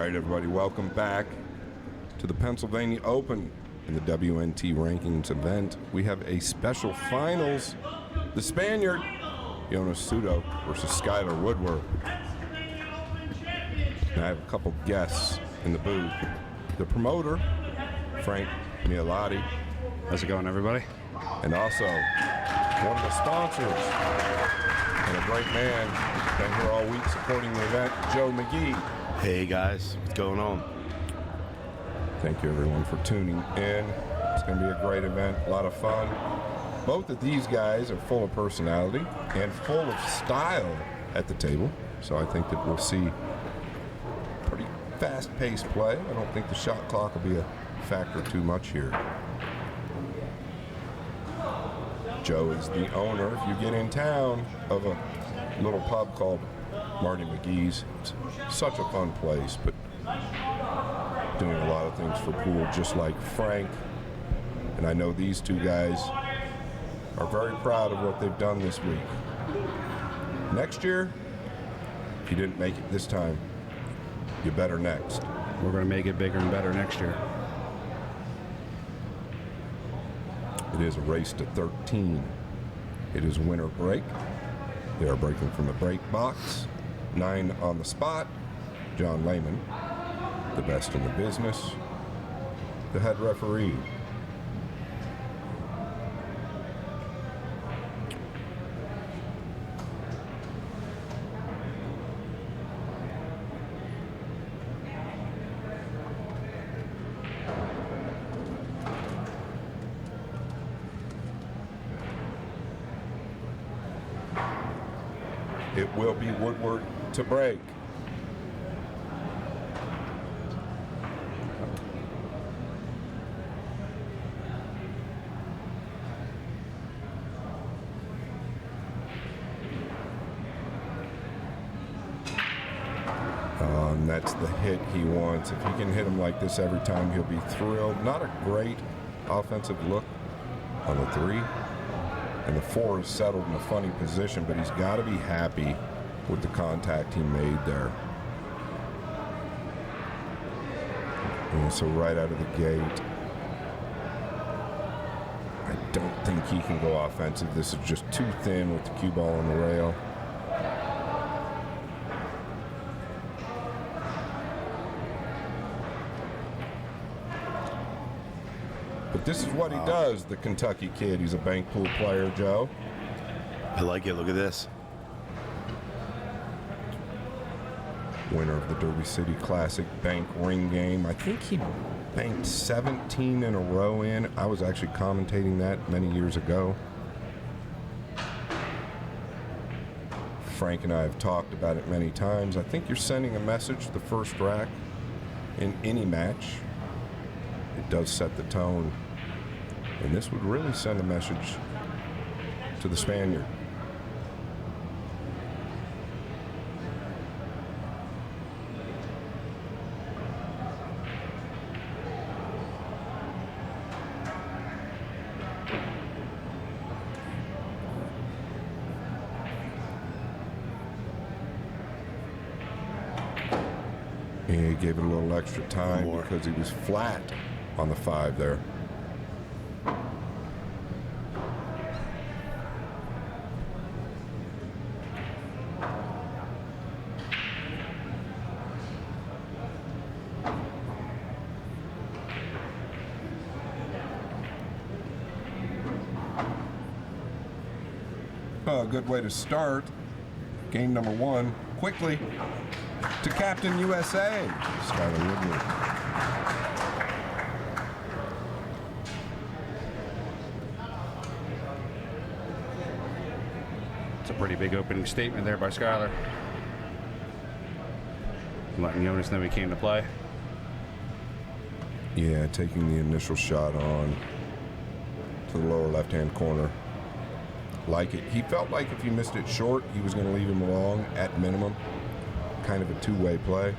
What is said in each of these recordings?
right, everybody, welcome back to the Pennsylvania Open in the WNT Rankings event. We have a special finals. The Spaniard, Jonas Souto versus Skyler Woodward. And I have a couple guests in the booth. The promoter, Frank Mialotti. How's it going, everybody? And also one of the sponsors and a great man, been here all week supporting the event, Joe McGee. Hey guys, what's going on? Thank you everyone for tuning in. It's going to be a great event, a lot of fun. Both of these guys are full of personality and full of style at the table, so I think that we'll see pretty fast-paced play. I don't think the shot clock will be a factor too much here. Joe is the owner, if you get in town, of a little pub called Marty McGee's. It's such a fun place, but doing a lot of things for pool, just like Frank. And I know these two guys are very proud of what they've done this week. Next year, if you didn't make it this time, you better next. We're going to make it bigger and better next year. It is a race to 13. It is winter break. They are breaking from the break box. 9 on the spot. John Lehman, the best in the business, the head referee. It will be Woodward to break. And that's the hit he wants. If he can hit him like this every time, he'll be thrilled. Not a great offensive look on the 3. And the 4 is settled in a funny position, but he's got to be happy with the contact he made there. And so right out of the gate, I don't think he can go offensive. This is just too thin with the cue ball on the rail. But this is what he does, the Kentucky kid. He's a bank pool player, Joe. I like it. Look at this. Winner of the Derby City Classic bank ring game. I think he banked 17 in a row in. I was actually commentating that many years ago. Frank and I have talked about it many times. I think you're sending a message to the first rack in any match. It does set the tone. And this would really send a message to the Spaniard. He gave it a little extra time because he was flat on the 5 there. A good way to start game number 1 quickly to Captain USA, Skyler Woodward. It's a pretty big opening statement there by Skyler. Letting Jonas know he came to play. Yeah, taking the initial shot on to the lower left-hand corner. Like it. He felt like if he missed it short, he was going to leave him long at minimum. Kind of a two-way play.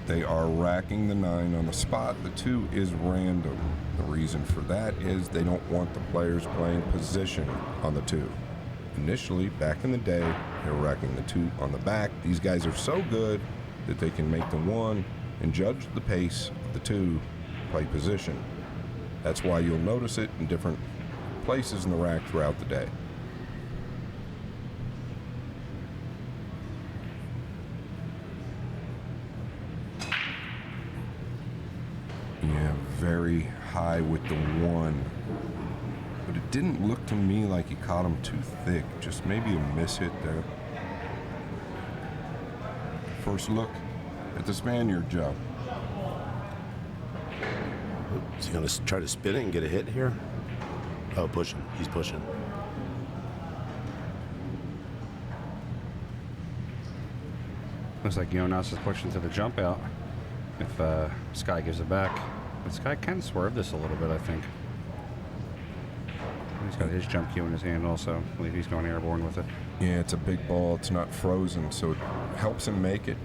They are racking the 9 on the spot. The 2 is random. The reason for that is they don't want the players playing position on the 2. Initially, back in the day, they were racking the 2 on the back. These guys are so good that they can make the 1 and judge the pace of the 2 play position. That's why you'll notice it in different places in the rack throughout the day. Yeah, very high with the 1. But it didn't look to me like he caught him too thick. Just maybe a miss hit there. First look at the Spaniard, Joe. Is he going to try to spin it and get a hit here? Oh, pushing. He's pushing. Looks like Jonas is pushing to the jump out. If Sky gives it back. But Sky can swerve this a little bit, I think. He's got his jump cue in his hand also. I believe he's going airborne with it. Yeah, it's a big ball. It's not frozen, so it helps him make it.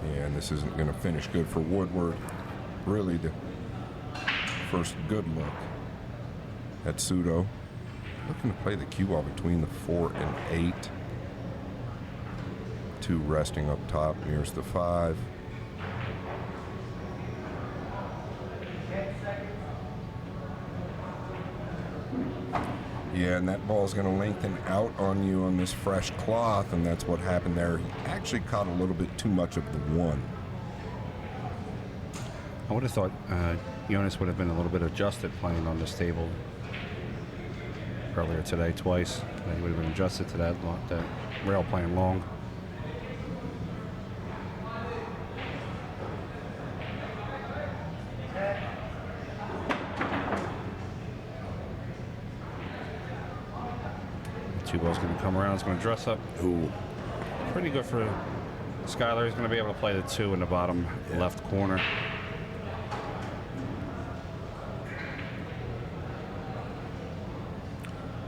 Yeah, and this isn't going to finish good for Woodward. Really, the first good look at Souto. Looking to play the cue ball between the 4 and 8. 2 resting up top, nearest the 5. Yeah, and that ball's going to lengthen out on you on this fresh cloth, and that's what happened there. He actually caught a little bit too much of the 1. I would have thought Jonas would have been a little bit adjusted playing on this table earlier today twice. He would have been adjusted to that rail playing long. The 2 ball's going to come around. It's going to dress up. Ooh. Pretty good for Skyler. He's going to be able to play the 2 in the bottom left corner.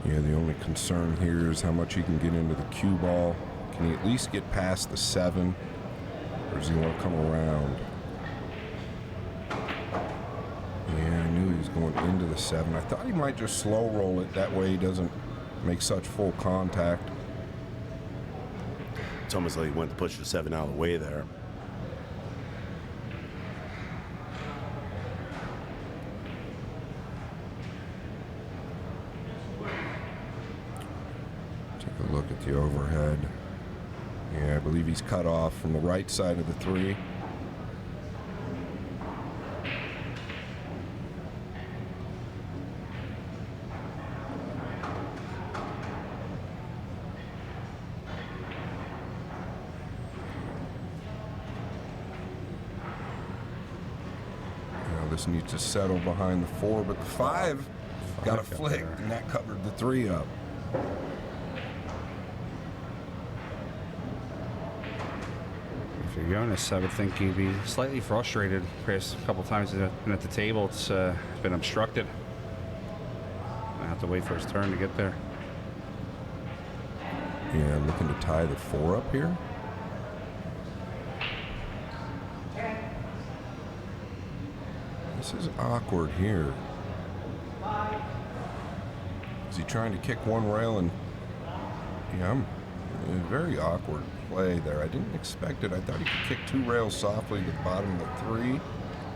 Yeah, the only concern here is how much he can get into the cue ball. Can he at least get past the 7? Or does he want to come around? Yeah, I knew he was going into the 7. I thought he might just slow roll it. That way he doesn't make such full contact. It's almost like he went to push the 7 out of the way there. Take a look at the overhead. Yeah, I believe he's cut off from the right side of the 3. Now this needs to settle behind the 4, but the 5 got a flick, and that covered the 3 up. If you're Jonas, I would think he'd be slightly frustrated. Chris, a couple times at the table, it's been obstructed. I have to wait for his turn to get there. Yeah, looking to tie the 4 up here. This is awkward here. Is he trying to kick 1 rail and... Yeah, a very awkward play there. I didn't expect it. I thought he could kick 2 rails softly to the bottom of the 3.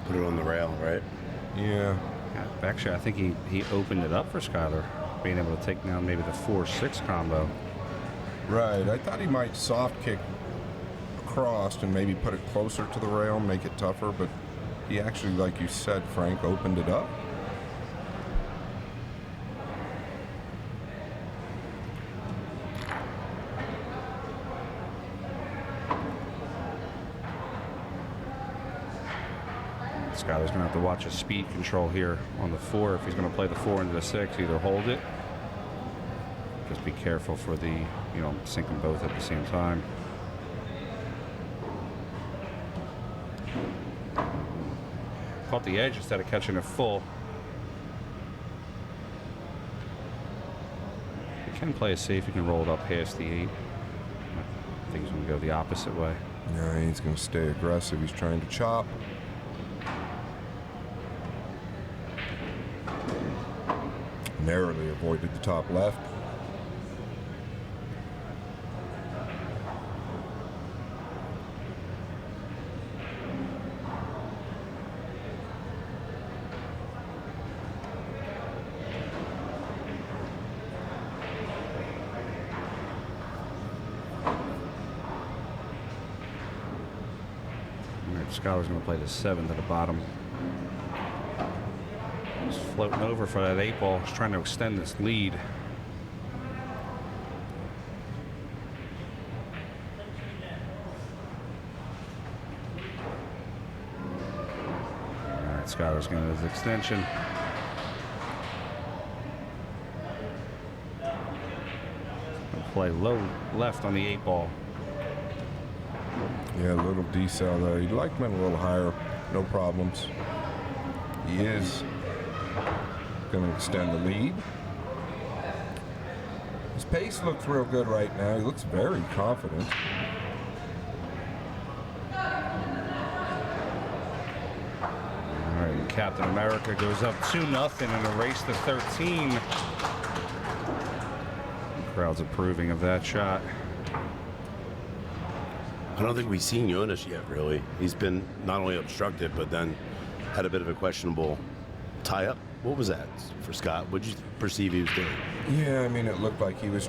Put it on the rail, right? Yeah. Actually, I think he opened it up for Skyler, being able to take down maybe the 4-6 combo. Right. I thought he might soft kick across and maybe put it closer to the rail, make it tougher, but he actually, like you said, Frank, opened it up. Skyler's going to have to watch his speed control here on the 4. If he's going to play the 4 into the 6, either hold it. Just be careful for the, sink them both at the same time. caught the edge instead of catching it full. You can play it safe. You can roll it up past the 8. I think he's going to go the opposite way. Yeah, he's going to stay aggressive. He's trying to chop. Narrowly avoided the top left. Skyler's going to play the 7 to the bottom. Just floating over for that 8 ball. He's trying to extend this lead. All right, Skyler's going to his extension. Gonna play low left on the 8 ball. Yeah, a little decel there. He'd like him a little higher. No problems. He is going to extend the lead. His pace looks real good right now. He looks very confident. All right, Captain America goes up 2-0 in a race to 13. The crowd's approving of that shot. I don't think we've seen Jonas yet, really. He's been not only obstructed, but then had a bit of a questionable tie-up. What was that for Scott? What did you perceive he was doing? Yeah, I mean, it looked like he was...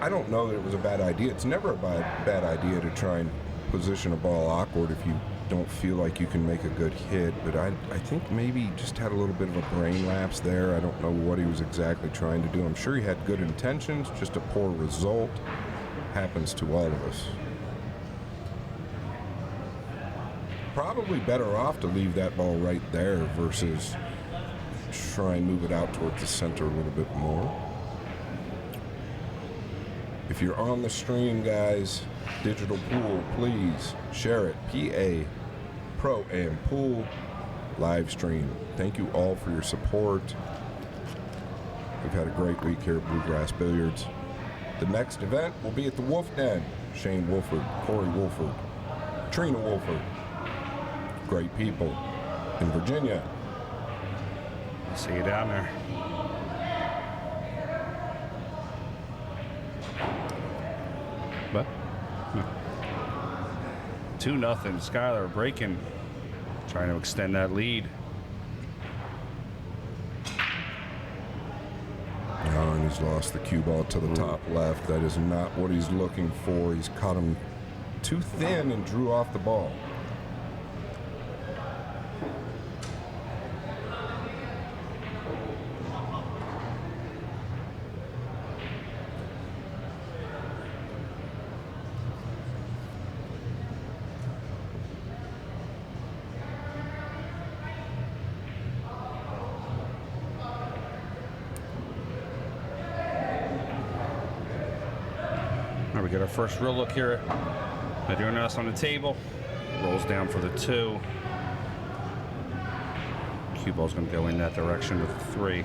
I don't know that it was a bad idea. It's never a bad idea to try and position a ball awkward if you don't feel like you can make a good hit. But I think maybe he just had a little bit of a brain lapse there. I don't know what he was exactly trying to do. I'm sure he had good intentions, just a poor result. Happens to all of us. Probably better off to leave that ball right there versus try and move it out towards the center a little bit more. If you're on the stream, guys, Digital Pool, please share it. PA Pro Am Pool live stream. Thank you all for your support. We've had a great week here at Bluegrass Billiards. The next event will be at the Wolf Den. Shane Wolford, Corey Wolford, Trina Wolford. Great people in Virginia. See you down there. But 2-0. Skyler breaking, trying to extend that lead. Oh, and he's lost the cue ball to the top left. That is not what he's looking for. He's caught him too thin and drew off the ball. We get our first real look here at Jonas on the table. Rolls down for the 2. Cue ball's going to go in that direction with the 3.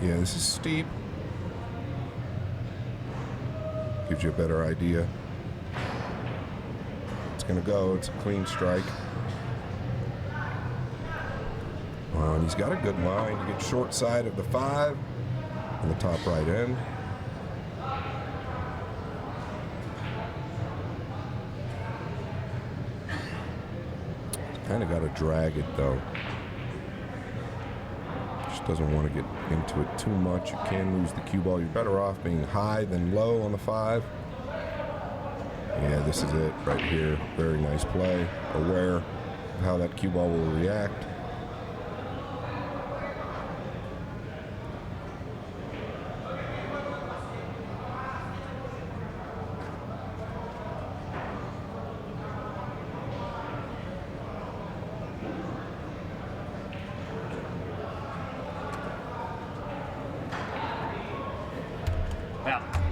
Yeah, this is steep. Gives you a better idea. It's gonna go, it's a clean strike. Wow, and he's got a good line. You get short side of the 5 on the top right end. Kind of got to drag it though. Doesn't want to get into it too much. You can lose the cue ball. You're better off being high than low on the 5. Yeah, this is it right here. Very nice play. Aware of how that cue ball will react.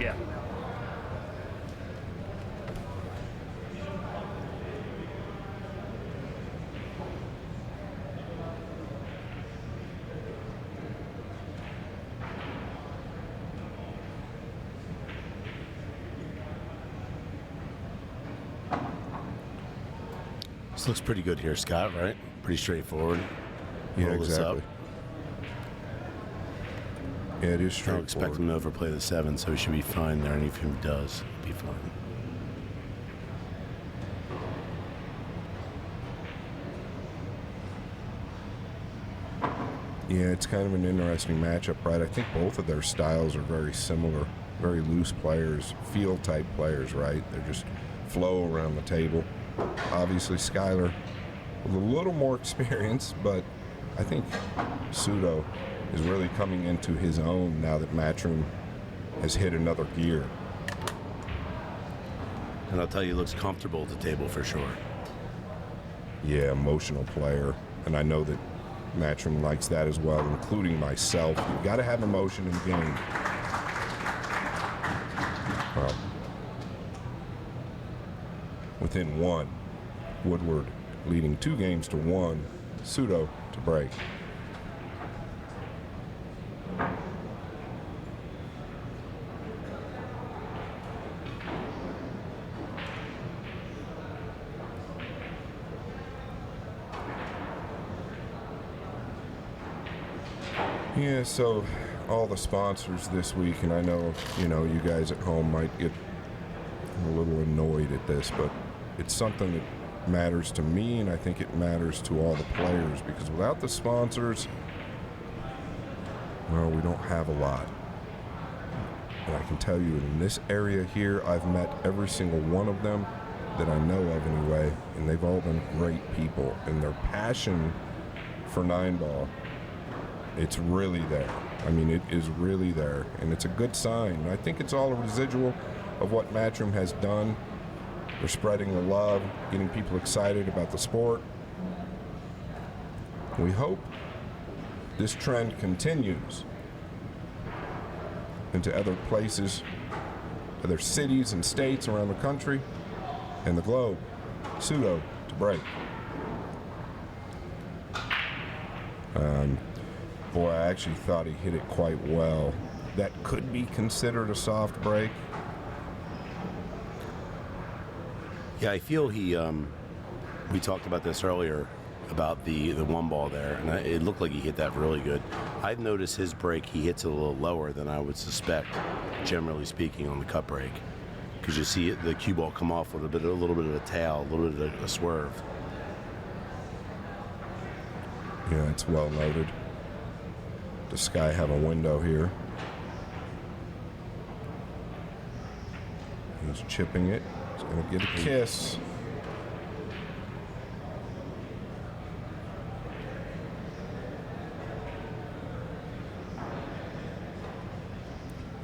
Yeah. This looks pretty good here, Scott, right? Pretty straightforward. Yeah, Roll this exactly. up. Yeah, it is I don't straightforward. expect him to overplay the 7, so he should be fine there. And if he does, he'll be fine. Yeah, it's kind of an interesting matchup, right? I think both of their styles are very similar, very loose players, field type players, right? They're just flow around the table. Obviously, Skyler with a little more experience, but I think Souto is really coming into his own now that Matchroom has hit another gear. And I'll tell you, he looks comfortable at the table for sure. Yeah, emotional player, and I know that Matchroom likes that as well, including myself. You've got to have emotion in the game. Well, within 1, Woodward leading 2 games to 1, Souto to break. Yeah, so all the sponsors this week, and I know, you guys at home might get a little annoyed at this, but it's something that matters to me, and I think it matters to all the players, because without the sponsors, well, we don't have a lot. And I can tell you, in this area here, I've met every single one of them that I know of anyway, and they've all been great people, and their passion for Nineball, it's really there. I mean, it is really there, and it's a good sign. And I think it's all a residual of what Matchroom has done. They're spreading the love, getting people excited about the sport. We hope this trend continues into other places, other cities and states around the country and the globe. Souto to break. Boy, I actually thought he hit it quite well. That could be considered a soft break. Yeah, I feel he. We talked about this earlier about the 1 ball there, and it looked like he hit that really good. I've noticed his break, he hits it a little lower than I would suspect, generally speaking, on the cut break, because you see the cue ball come off with a little bit of a tail, a little bit of a swerve. Yeah, it's well noted. Does Sky have a window here? He's chipping it. He's going to get a kiss.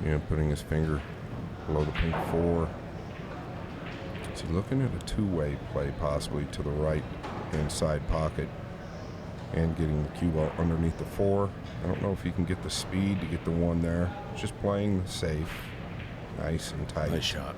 Yeah, putting his finger below the pink 4. Is he looking at a 2-way play, possibly to the right-hand side pocket and getting the cue ball underneath the 4? I don't know if he can get the speed to get the 1 there. Just playing safe, nice and tight. Nice shot.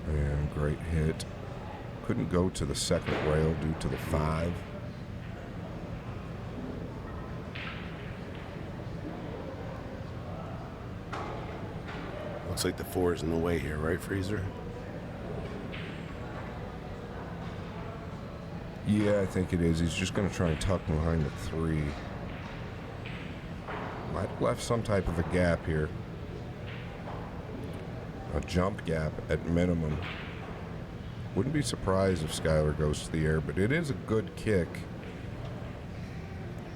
And great hit. Couldn't go to the second rail due to the 5. Looks like the 4 is in the way here, right, Freezer? Yeah, I think it is. He's just going to try and tuck behind the 3. Might have left some type of a gap here. A jump gap at minimum. Wouldn't be surprised if Skyler goes to the air, but it is a good kick.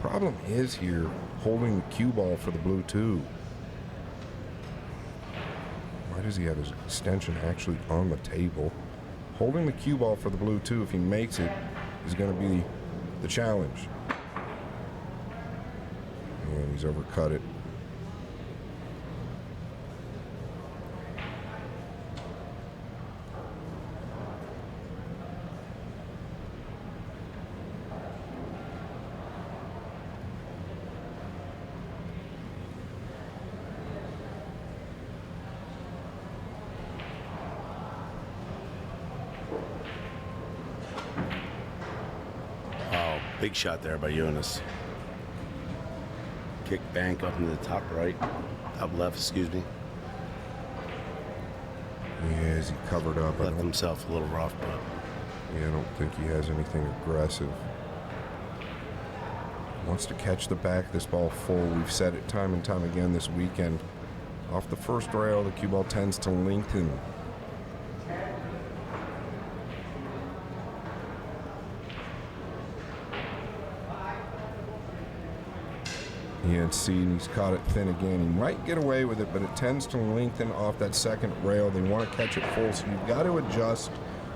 Problem is here, holding the cue ball for the blue 2. Why does he have his extension actually on the table? Holding the cue ball for the blue 2, if he makes it, is going to be the challenge. And he's overcut it. Big shot there by Jonas. Kick bank up into the top right. Top left, excuse me. Yeah, is he covered up? Left himself a little rough, but I don't think he has anything aggressive. Wants to catch the back of this ball full. We've said it time and time again this weekend. Off the first rail, the cue ball tends to lengthen. And see, he's caught it thin again. He might get away with it, but it tends to lengthen off that second rail. They want to catch it full, so you've got to adjust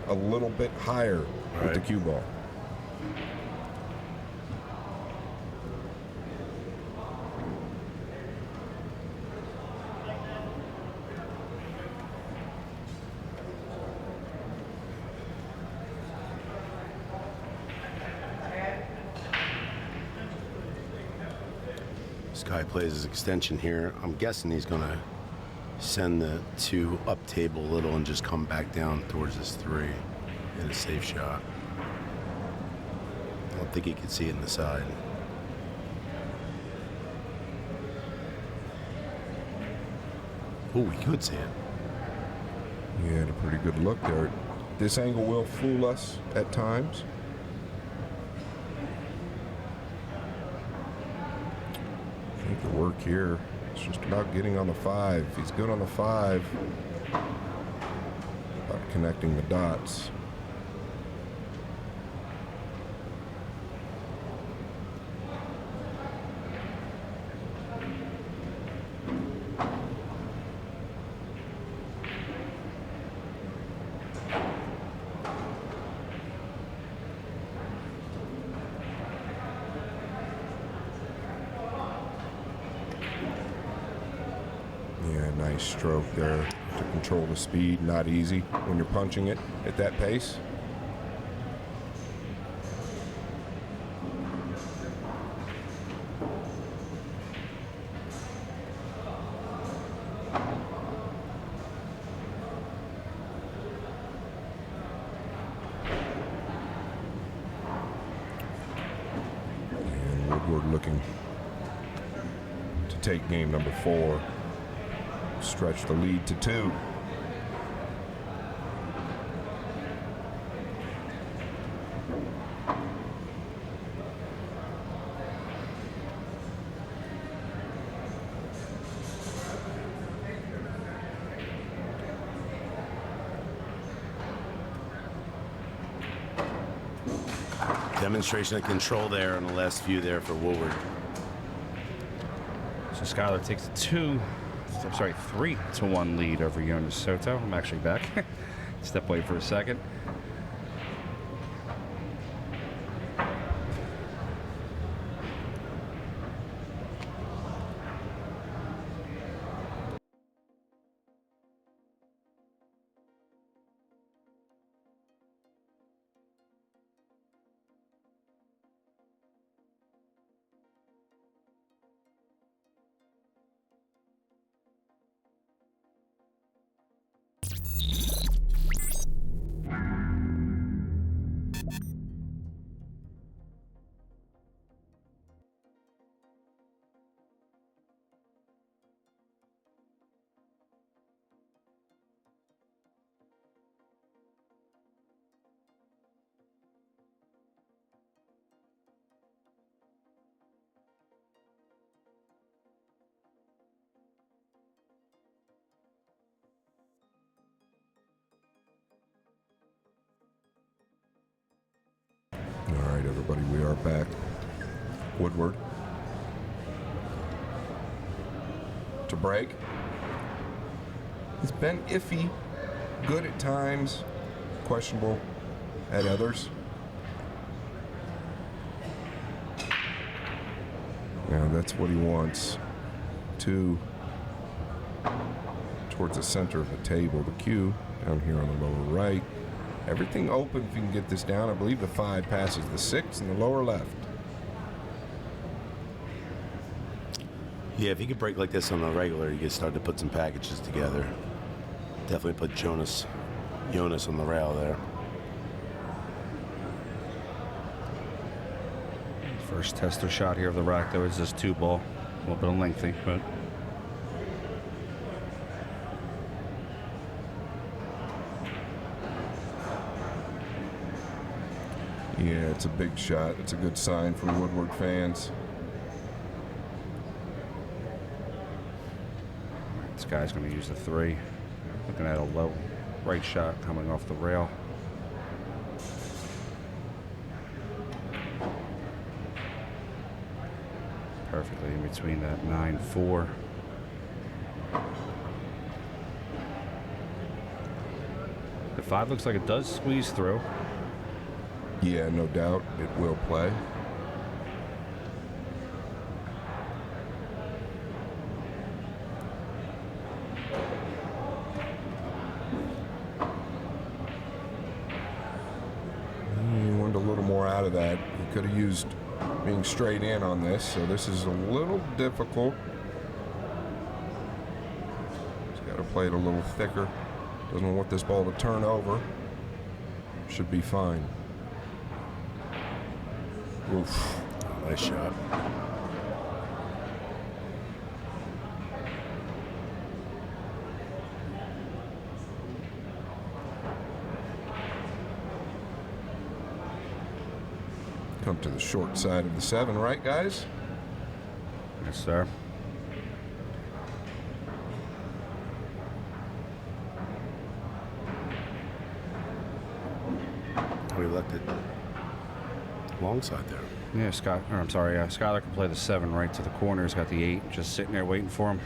a little bit higher with the cue ball. Sky plays his extension here. I'm guessing he's going to send the 2 up table a little and just come back down towards his 3. Hit a safe shot. I don't think he could see it in the side. Oh, he could see it. He had a pretty good look there. This angle will fool us at times. I think the work here is just about getting on the 5. If he's good on the 5, about connecting the dots. Nice stroke there to control the speed. Not easy when you're punching it at that pace. And Woodward looking to take game number 4. Stretch the lead to 2. Demonstration of control there on the last few there for Woodward. So Skyler takes a 3-1 lead over Jonas Souto. I'm actually back. Step away for a second. All right, everybody, we are back. Woodward to break. It's been iffy, good at times, questionable at others. Now that's what he wants. 2 towards the center of the table. The cue down here on the lower right. Everything open if you can get this down. I believe the 5 passes the 6 in the lower left. Yeah, if you could break like this on the regular, you can start to put some packages together. Definitely put Jonas on the rail there. First tester shot here of the rack, though, is this 2-ball. A little bit of lengthy, but Yeah, it's a big shot. It's a good sign from Woodward fans. this guy's going to use the 3. Looking at a low right shot coming off the rail. Perfectly in between that 9-4. The 5 looks like it does squeeze through. Yeah, no doubt it will play. He wanted a little more out of that. He could have used being straight in on this, so this is a little difficult. He's got to play it a little thicker. Doesn't want this ball to turn over. Should be fine. Oof. Nice shot. Come to the short side of the 7, right, guys? Yes, sir. We left it long side there. Yeah, Skyler can play the 7 right to the corner. He's got the 8 just sitting there waiting for him.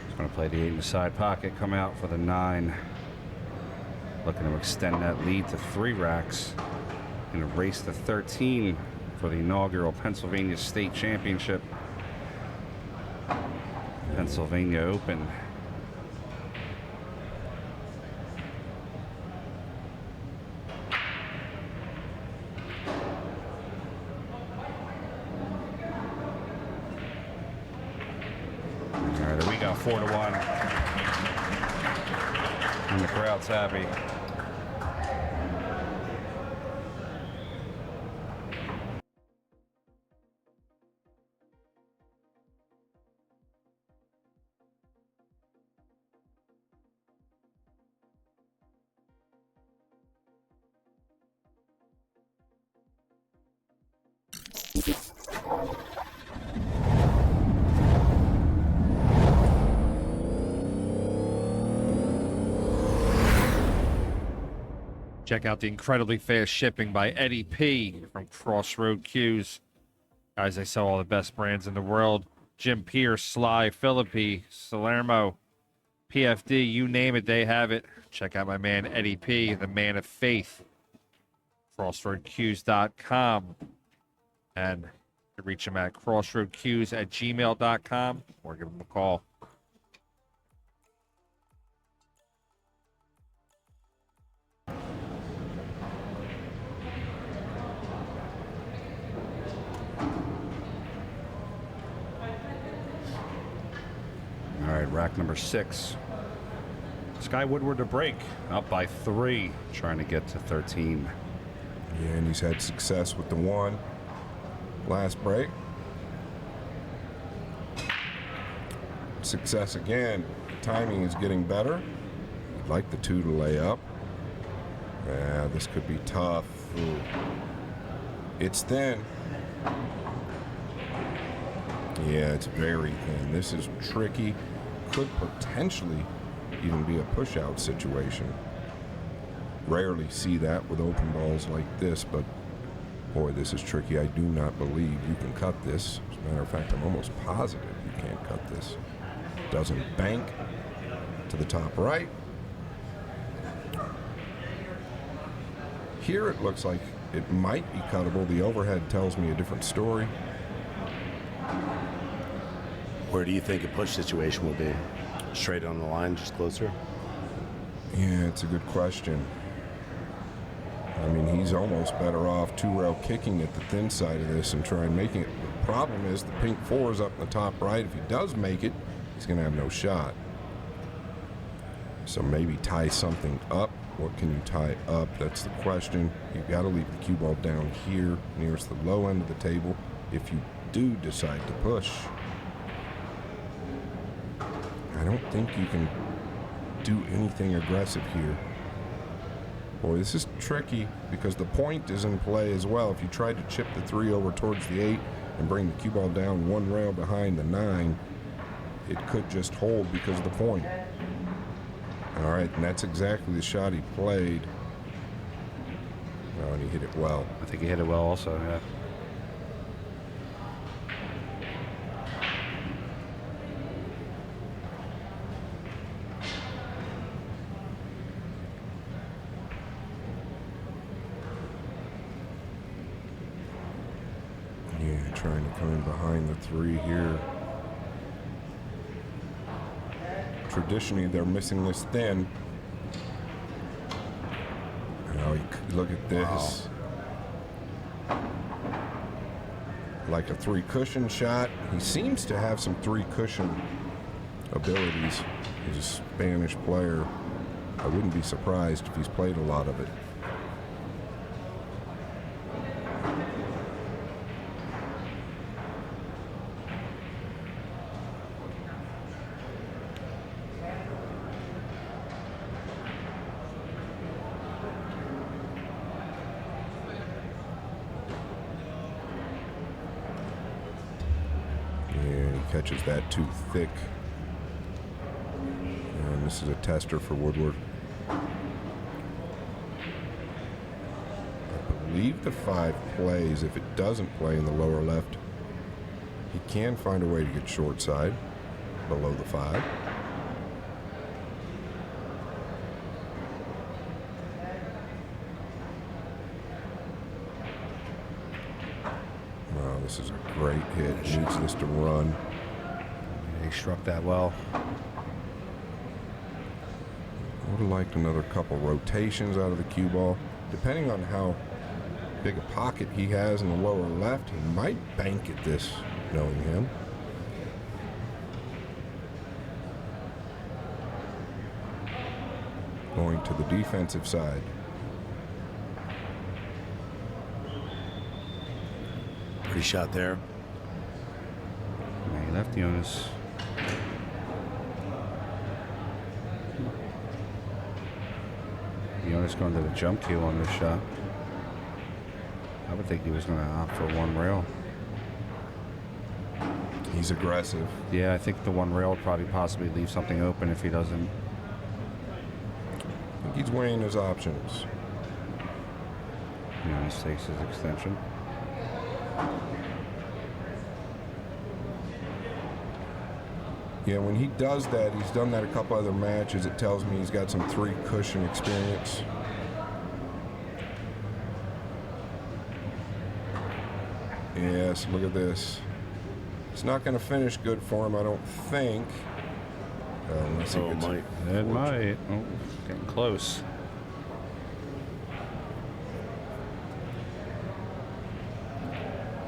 He's going to play the 8 in the side pocket, come out for the 9. Looking to extend that lead to 3 racks and a race to 13 for the inaugural Pennsylvania State Championship. Pennsylvania Open. All right, there we go, 4-1. And the crowd's happy. Check out the incredibly fast shipping by Eddie P from Crossroad Cues. Guys, they sell all the best brands in the world. Jim Pierce, Sly, Philippi, Salermo, PFD, you name it, they have it. Check out my man Eddie P, the man of faith. CrossroadCues.com. And you can reach him at crossroadcues@gmail.com or give him a call. All right, rack number 6. Sky Woodward to break, up by 3, trying to get to 13. Yeah, and he's had success with the 1 last break. Success again. Timing is getting better. I'd like the 2 to lay up. Yeah, this could be tough. Ooh. It's thin. Yeah, it's very thin. This is tricky. Could potentially even be a push-out situation. Rarely see that with open balls like this, but boy, this is tricky. I do not believe you can cut this. As a matter of fact, I'm almost positive you can't cut this. Doesn't bank to the top right. Here it looks like it might be cuttable. The overhead tells me a different story. Where do you think a push situation will be? Straight on the line, just closer? Yeah, it's a good question. I mean, he's almost better off 2-rail kicking at the thin side of this and trying making it. The problem is the pink 4 is up in the top right. If he does make it, he's going to have no shot. So maybe tie something up. What can you tie up? That's the question. You've got to leave the cue ball down here nearest the low end of the table if you do decide to push. I don't think you can do anything aggressive here. Boy, this is tricky because the point is in play as well. If you tried to chip the 3 over towards the 8 and bring the cue ball down 1 rail behind the 9, it could just hold because of the point. All right, and that's exactly the shot he played. Oh, and he hit it well. I think he hit it well also, yeah. Yeah, trying to come in behind the 3 here. Traditionally, they're missing this thin. Now, look at this. Wow. Like a 3 cushion shot. He seems to have some 3 cushion abilities. He's a Spanish player. I wouldn't be surprised if he's played a lot of it. Catches that too thick. And this is a tester for Woodward. I believe the 5 plays. If it doesn't play in the lower left, he can find a way to get short side below the 5. Wow, this is a great hit. Needs this to run. He struck that well. I would have liked another couple rotations out of the cue ball. Depending on how big a pocket he has in the lower left, he might bank at this, knowing him. Going to the defensive side. Pretty shot there. Yeah, he left Jonas. Jonas going to the jump cue on this shot. I would think he was going to opt for 1 rail. He's aggressive. Yeah, I think the 1 rail would probably possibly leave something open if he doesn't. I think he's weighing his options. Jonas takes his extension. Yeah, when he does that, he's done that a couple other matches. It tells me he's got some 3 cushion experience. Yes, look at this. It's not going to finish good for him, I don't think. Unless he gets might. It might. Oh, getting close.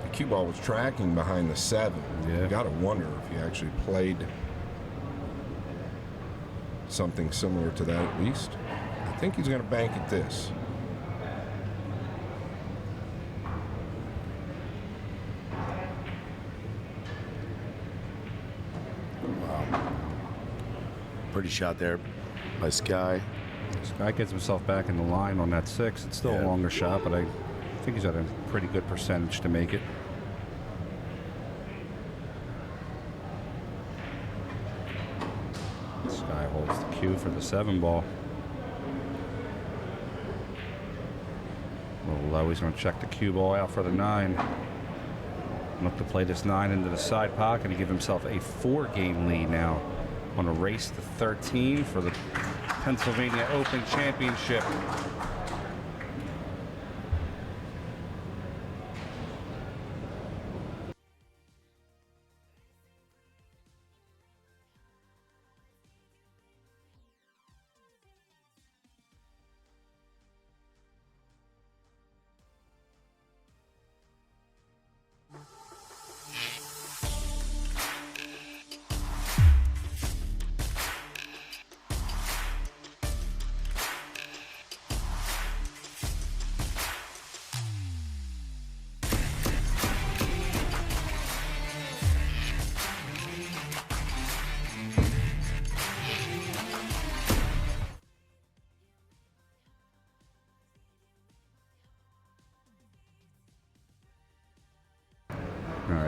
The cue ball was tracking behind the 7. Yeah. You got to wonder if he actually played something similar to that at least. I think he's going to bank at this. Pretty shot there by Sky. Sky gets himself back in the line on that 6. It's still a longer shot, but I think he's at a pretty good percentage to make it. Sky holds the cue for the 7 ball. A little low. He's going to check the cue ball out for the 9. Look to play this 9 into the side pocket and give himself a 4-game lead now on a race to 13 for the Pennsylvania Open Championship.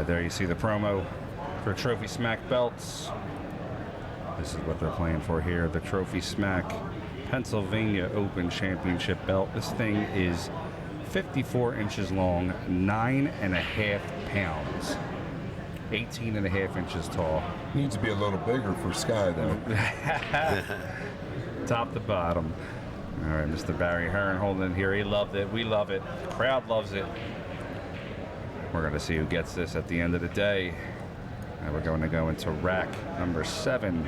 right, there you see the promo for Trophy Smack belts. This is what they're playing for here, the Trophy Smack Pennsylvania Open Championship belt. This thing is 54 inches long, 9.5 pounds, 18.5 inches tall. Needs to be a little bigger for Sky, though. Top to bottom. All right, Mr. Barry Hearn holding it here. He loved it. We love it. The crowd loves it. We're going to see who gets this at the end of the day. And we're going to go into rack number 7.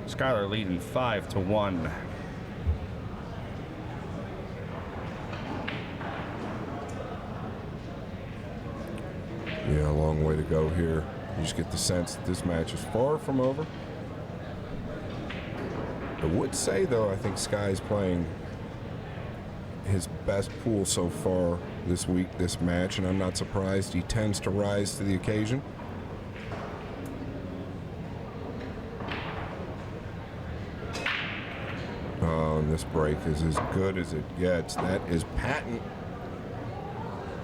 Skyler leading 5-1. Yeah, a long way to go here. You just get the sense that this match is far from over. I would say, though, I think Sky's playing his best pool so far this week, this match, and I'm not surprised. He tends to rise to the occasion. Oh, and this break is as good as it gets. That is patent.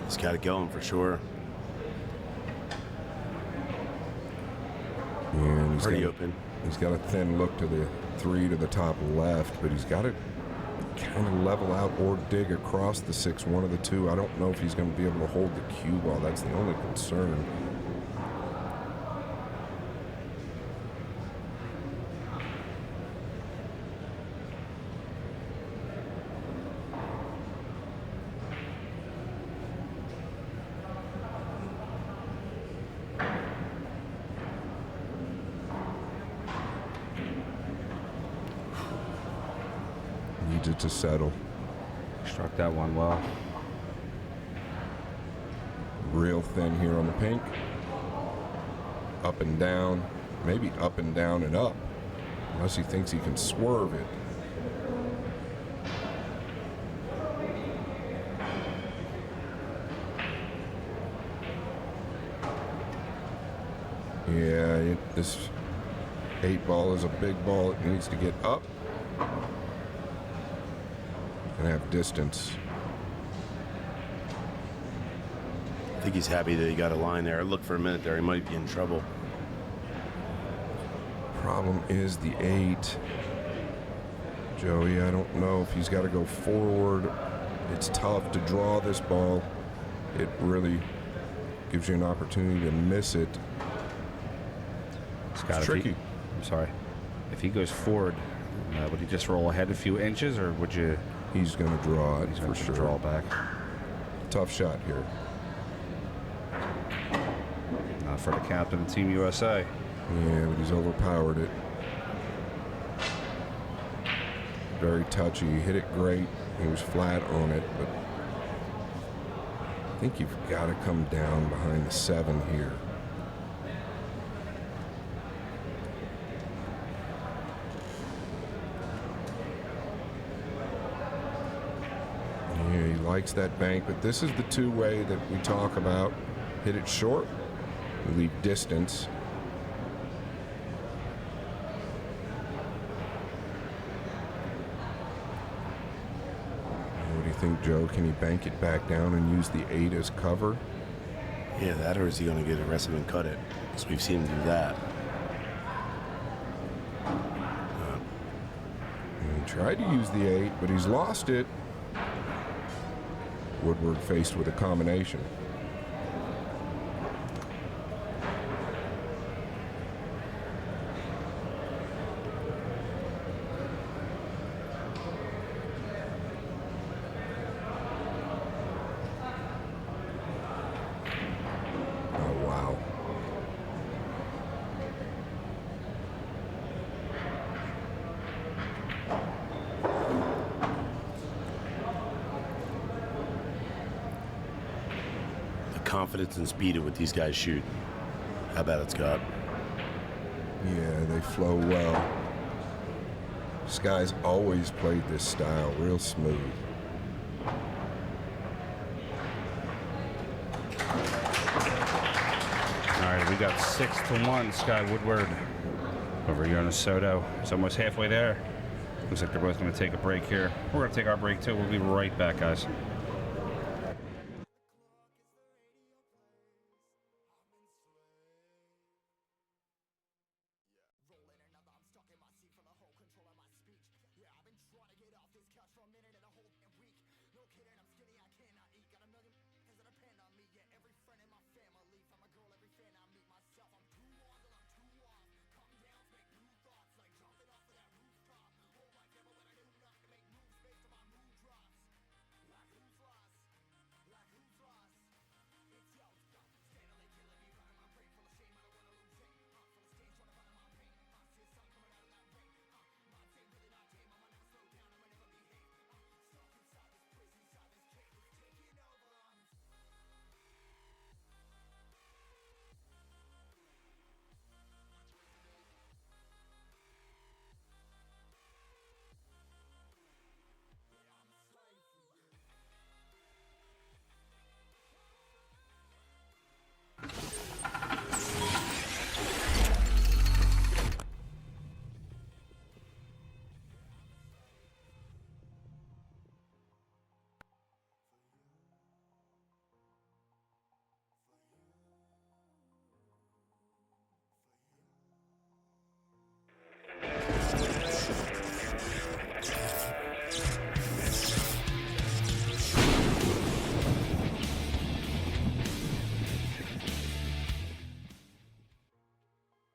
He's got it going for sure. And he's Pretty open. He's got a thin look to the 3 to the top left, but he's got to kind of level out or dig across the 6, one of the two. I don't know if he's going to be able to hold the cue ball. That's the only concern. Needs it to settle. Struck that one well. Real thin here on the pink. Up and down. Maybe up and down and up. Unless he thinks he can swerve it. Yeah, this 8 ball is a big ball. It needs to get up and have distance. I think he's happy that he got a line there. Look for a minute there, he might be in trouble. Problem is the 8. Joey, I don't know if he's got to go forward. It's tough to draw this ball. It really gives you an opportunity to miss it. Scott, It's tricky. I'm sorry. If he goes forward, would he just roll ahead a few inches, or would you? He's going to draw it He's for going to sure. draw back. Tough shot here. Not for the captain of Team USA. Yeah, but he's overpowered it. Very touchy. He hit it great. He was flat on it, but I think you've got to come down behind the 7 here. Yeah, he likes that bank, but this is the two-way that we talk about. Hit it short, leave distance. What do you think, Joe? Can he bank it back down and use the 8 as cover? Yeah, that, or is he going to get aggressive and cut it? Because we've seen him do that. He tried to use the 8, but he's lost it. Woodward faced with a combination. Oh, wow. Confidence and speed at what these guys shoot. How bad it's got. Yeah, they flow well. Sky's always played this style real smooth. All right, we got 6-1. Sky Woodward over Jonas Souto. It's almost halfway there. Looks like they're both going to take a break here. We're going to take our break too. We'll be right back, guys.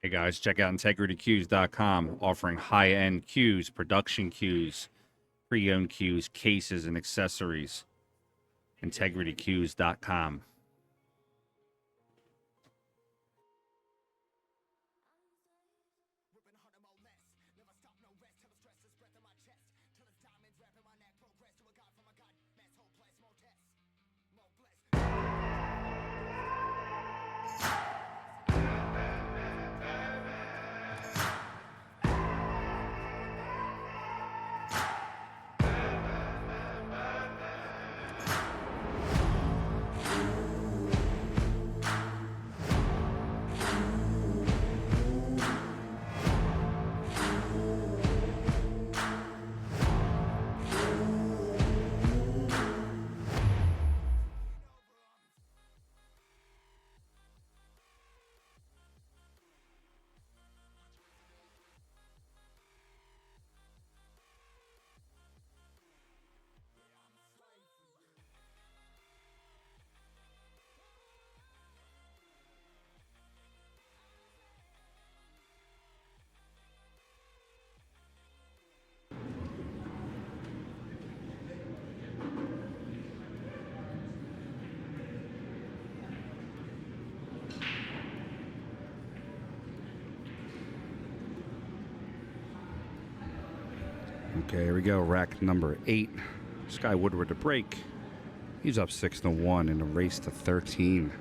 Hey guys, check out integritycues.com, offering high-end cues, production cues, pre-owned cues, cases, and accessories. integritycues.com. Okay, here we go. Rack number 8. Skyler Woodward to break. He's up 6-1 in a race to 13.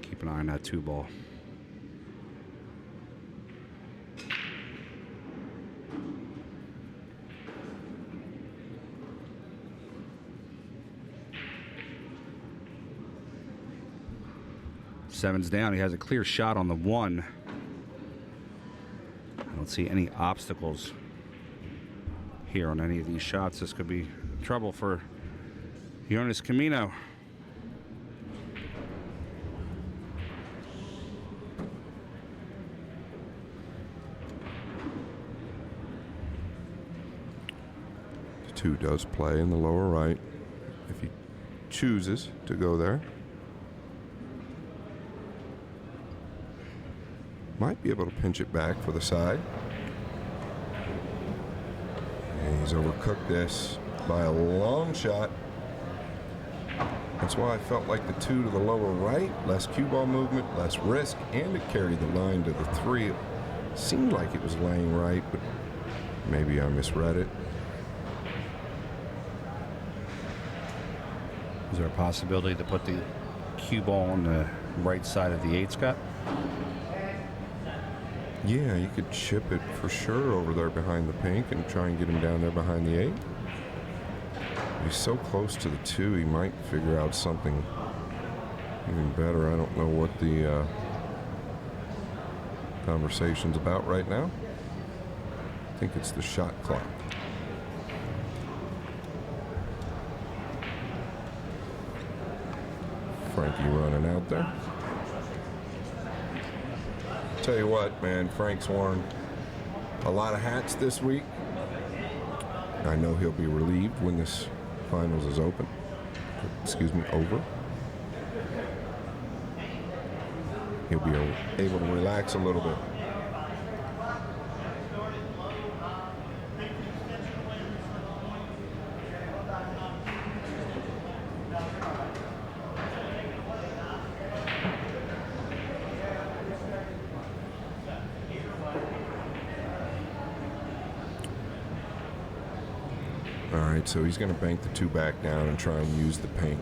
Keep an eye on that 2-ball. Seven's down. He has a clear shot on the 1. I don't see any obstacles here on any of these shots. This could be trouble for Jonas Comino. The 2 does play in the lower right if he chooses to go there. Might be able to pinch it back for the side. And he's overcooked this by a long shot. That's why I felt like the 2 to the lower right, less cue ball movement, less risk, and it carried the line to the 3. It seemed like it was laying right, but maybe I misread it. Is there a possibility to put the cue ball on the right side of the 8, Scott? Yeah, you could chip it for sure over there behind the pink and try and get him down there behind the 8. He's so close to the 2, he might figure out something even better. I don't know what the conversation's about right now. I think it's the shot clock. Frankie running out there. Tell you what, man, Frank's worn a lot of hats this week. I know he'll be relieved when this finals is over. He'll be able to relax a little bit. All right, so he's going to bank the 2 back down and try and use the pink.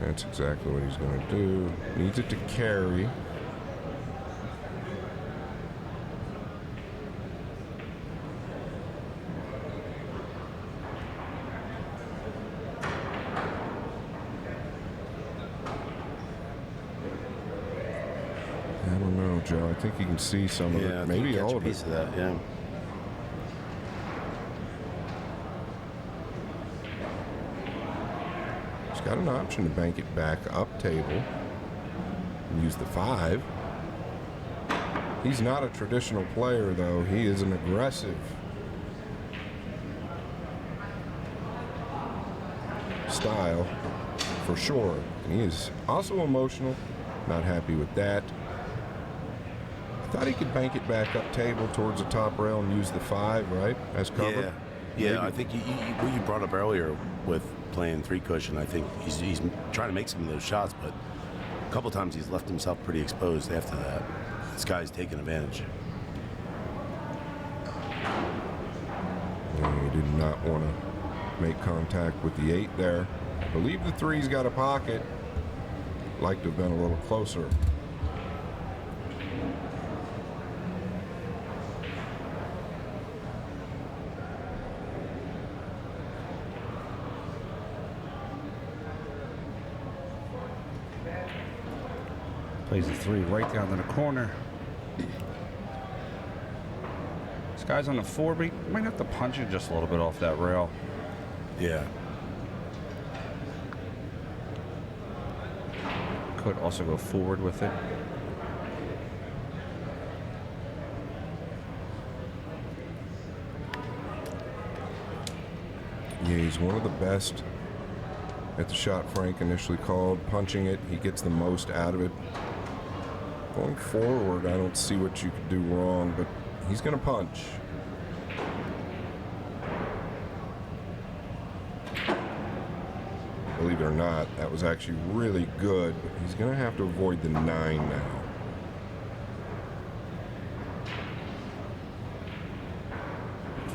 That's exactly what he's going to do. Needs it to carry. I don't know, Joe. I think you can see some of it. Maybe all of it. Piece of that, yeah. Got an option to bank it back up table and use the 5. He's not a traditional player, though. He is an aggressive style for sure. And he is also emotional. Not happy with that. I thought he could bank it back up table towards the top rail and use the 5, right? As cover. Yeah. I think what you brought up earlier with playing 3 cushion, I think he's trying to make some of those shots, but a couple times he's left himself pretty exposed after that. This guy's taking advantage. Yeah, he did not want to make contact with the 8 there. I believe the 3's got a pocket. Like to have been a little closer. Plays the 3 right down to the corner. This guy's on the 4, but he might have to punch it just a little bit off that rail. Yeah. Could also go forward with it. Yeah, he's one of the best at the shot Frank initially called. Punching it, he gets the most out of it. Going forward, I don't see what you could do wrong, but he's going to punch. Believe it or not, that was actually really good, but he's going to have to avoid the 9 now.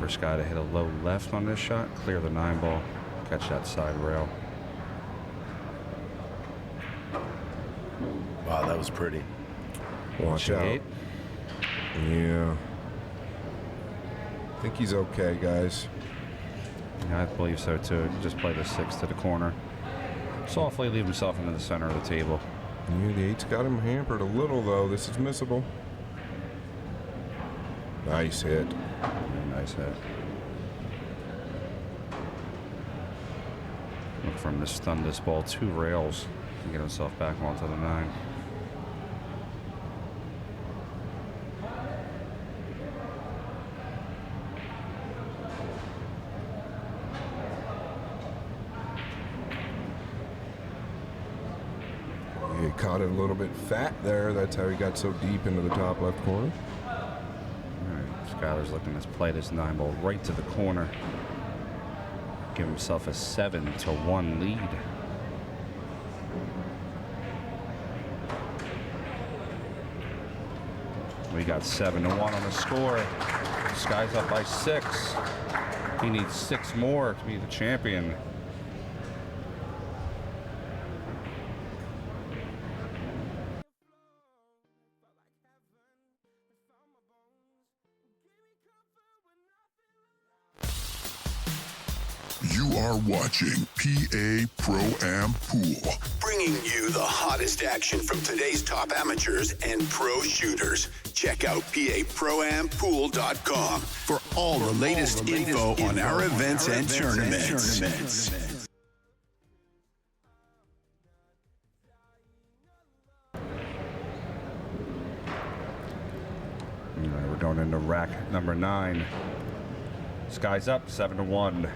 First guy to hit a low left on this shot, clear the 9 ball, catch that side rail. Wow, that was pretty. Watch out. 8. Yeah. I think he's okay, guys. Yeah, I believe so too. Just play the 6 to the corner. Softly leave himself into the center of the table. Yeah, the 8's got him hampered a little, though. This is missable. Nice hit. Nice hit. Look for him to stun this ball 2 rails and get himself back onto the 9. He caught it a little bit fat there. That's how he got so deep into the top left corner. All right, Skyler's looking to play this 9 ball right to the corner. Give himself a 7-1 lead. We got 7-1 on the score. Sky's up by 6. He needs 6 more to be the champion. You are watching PA Pro-Am Pool. Bringing you the hottest action from today's top amateurs and pro shooters. Check out paproampool.com for all the latest info on our events and tournaments. going into rack number 9. Sky's up 7-1.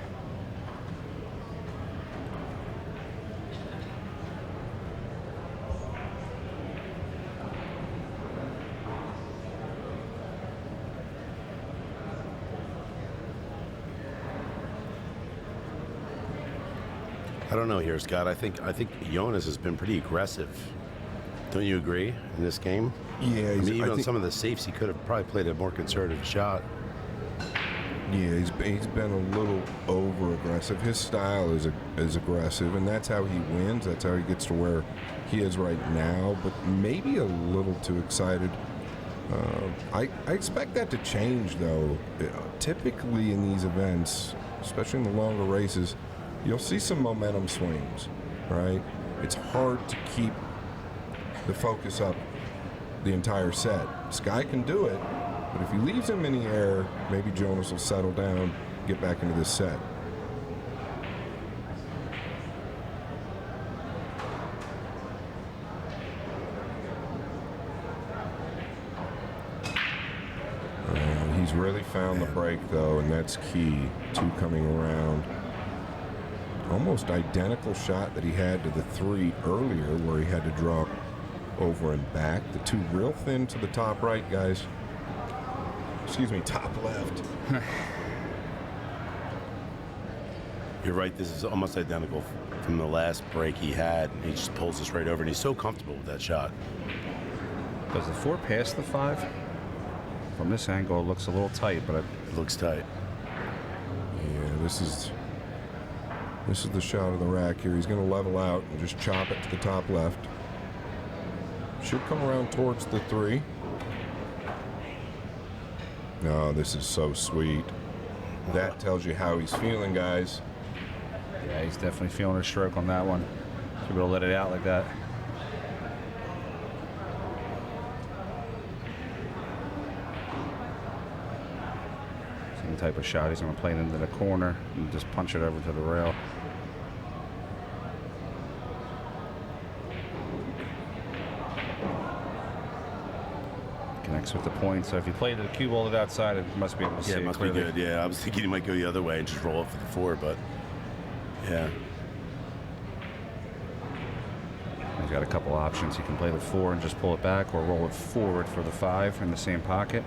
I don't know here, Scott. I think Jonas has been pretty aggressive. Don't you agree in this game? Yeah, I mean, even on some of the safes, he could have probably played a more conservative shot. Yeah, he's been a little over aggressive. His style is aggressive, and that's how he wins. That's how he gets to where he is right now. But maybe a little too excited. I expect that to change, though. Typically in these events, especially in the longer races, you'll see some momentum swings, right? It's hard to keep the focus up the entire set. Sky can do it, but if he leaves him in the air, maybe Jonas will settle down, get back into this set. He's really found the break, though, and that's key. 2 coming around. Almost identical shot that he had to the 3 earlier, where he had to draw over and back. The 2 real thin to the top right, guys. Excuse me, top left. You're right. This is almost identical from the last break he had. He just pulls this right over, and he's so comfortable with that shot. Does the 4 pass the 5? From this angle, it looks a little tight, but It looks tight. Yeah, this is the shot of the rack here. He's going to level out and just chop it to the top left. Should come around towards the 3. No, this is so sweet. That tells you how he's feeling, guys. yeah, he's definitely feeling a stroke on that one. Should be able to let it out like that. Same type of shot. He's going to play it into the corner and just punch it over to the rail. Connects with the point, so if you played the cue ball to that side, it must be able to see Yeah, it it must clearly. be good. Yeah, I was thinking he might go the other way and just roll up for the 4, but yeah. He's got a couple options. He can play the 4 and just pull it back, or roll it forward for the 5 in the same pocket.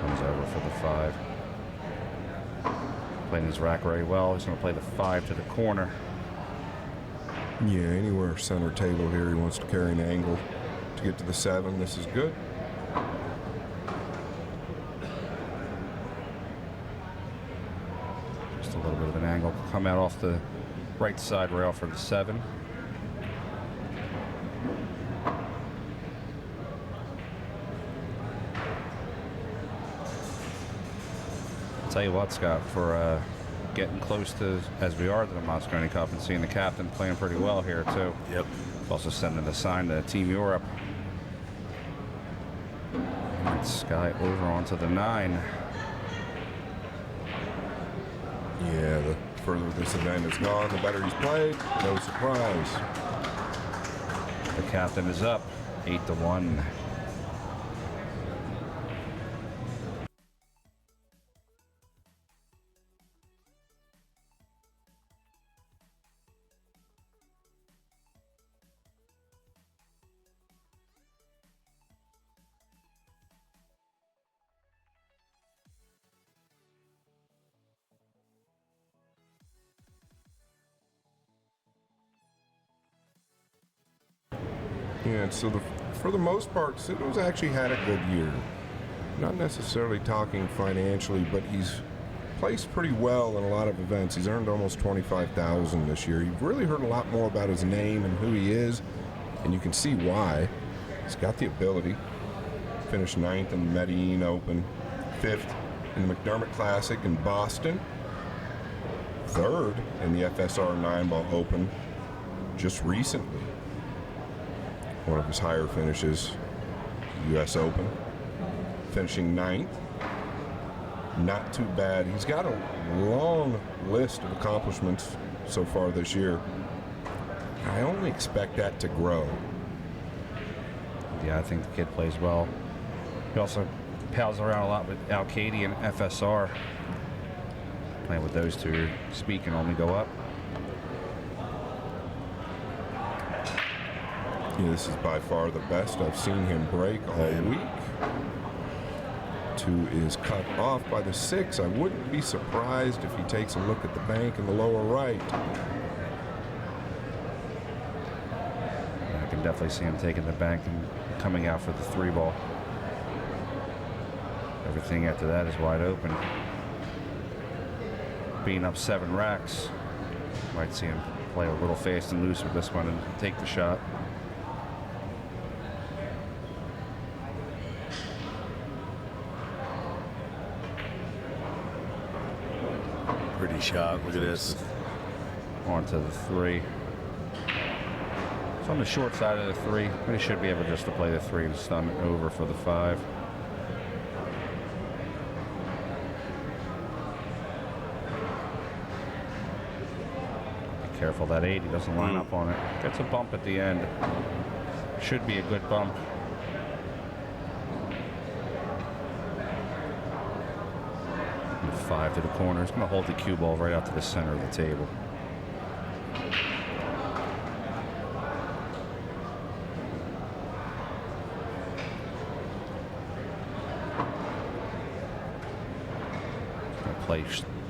Comes over for the 5. Playing his rack very well. He's going to play the 5 to the corner. Yeah, anywhere center table here. He wants to carry an angle to get to the 7. This is good. Just a little bit of an angle. Come out off the right side rail for the 7. Tell you what, Scott, for getting close to, as we are, to the Mosconi Cup and seeing the captain playing pretty well here, too. Yep. Also sending a sign to Team Europe. And Sky over onto the 9. Yeah, the further this event has gone, the better he's played. No surprise. The captain is up 8-1. Yeah, so for the most part, Souto's actually had a good year. Not necessarily talking financially, but he's placed pretty well in a lot of events. He's earned almost $25,000 this year. You've really heard a lot more about his name and who he is, and you can see why. He's got the ability. Finished 9th in the Medellin Open, 5th in the McDermott Classic in Boston, 3rd in the FSR Nineball Open just recently. One of his higher finishes, U.S. Open, finishing 9th. Not too bad. He's got a long list of accomplishments so far this year. I only expect that to grow. Yeah, I think the kid plays well. He also pals around a lot with Al-Kaidi and FSR. Playing with those two, your speed can only go up. Yeah, this is by far the best I've seen him break all week. 2 is cut off by the 6. I wouldn't be surprised if he takes a look at the bank in the lower right. I can definitely see him taking the bank and coming out for the 3 ball. Everything after that is wide open. Being up 7 racks, might see him play a little fast and loose with this one and take the shot. Pretty shot. Look at this. On to the 3. It's on the short side of the 3, but he should be able just to play the 3 and stun it over for the 5. Be careful that 8, he doesn't line up on it. Gets a bump at the end. Should be a good bump. And 5 to the corner. He's going to hold the cue ball right out to the center of the table.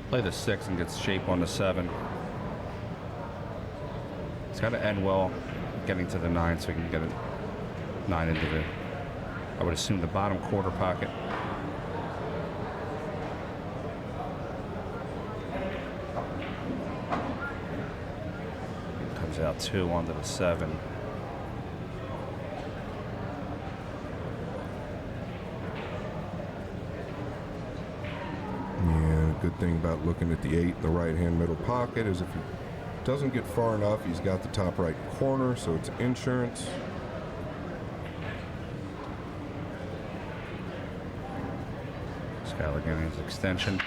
Play the 6 and gets shape on the 7. It's got to end well getting to the 9 so he can get it 9 into the, I would assume, the bottom quarter pocket. Comes out 2 onto the 7. Good thing about looking at the 8 in the right-hand middle pocket is if he doesn't get far enough, he's got the top right corner, so it's insurance. Skyler getting his extension.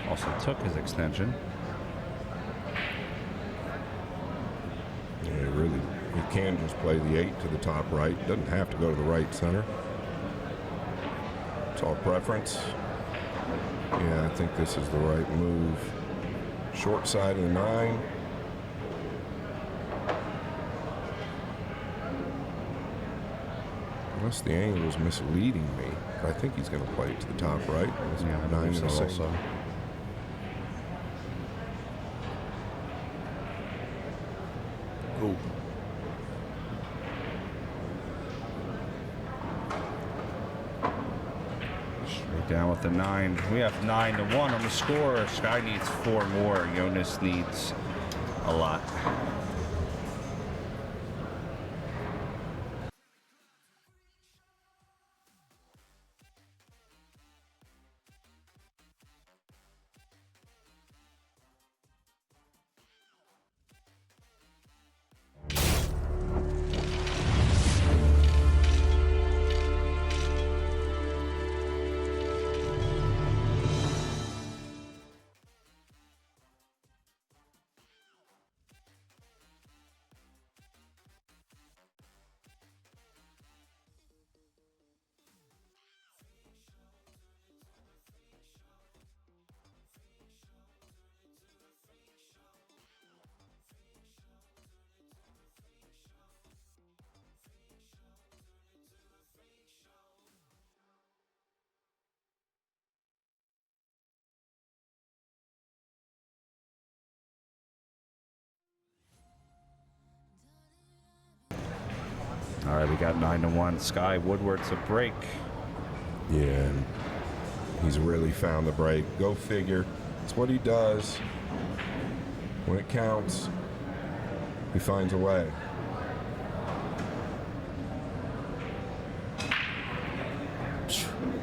Also took his extension. Yeah, really. You can just play the 8 to the top right. Doesn't have to go to the right center. It's all preference. Yeah, I think this is the right move. Short side of the 9. Unless the angle is misleading me. I think he's going to play it to the top right. Yeah, I 9 believe and so 6. also. Ooh. Straight down with the 9. We have 9-1 on the score. Sky needs 4 more. Jonas needs a lot. All right, we got 9-1. Sky Woodward's a break. Yeah, and he's really found the break. Go figure. It's what he does. When it counts, he finds a way.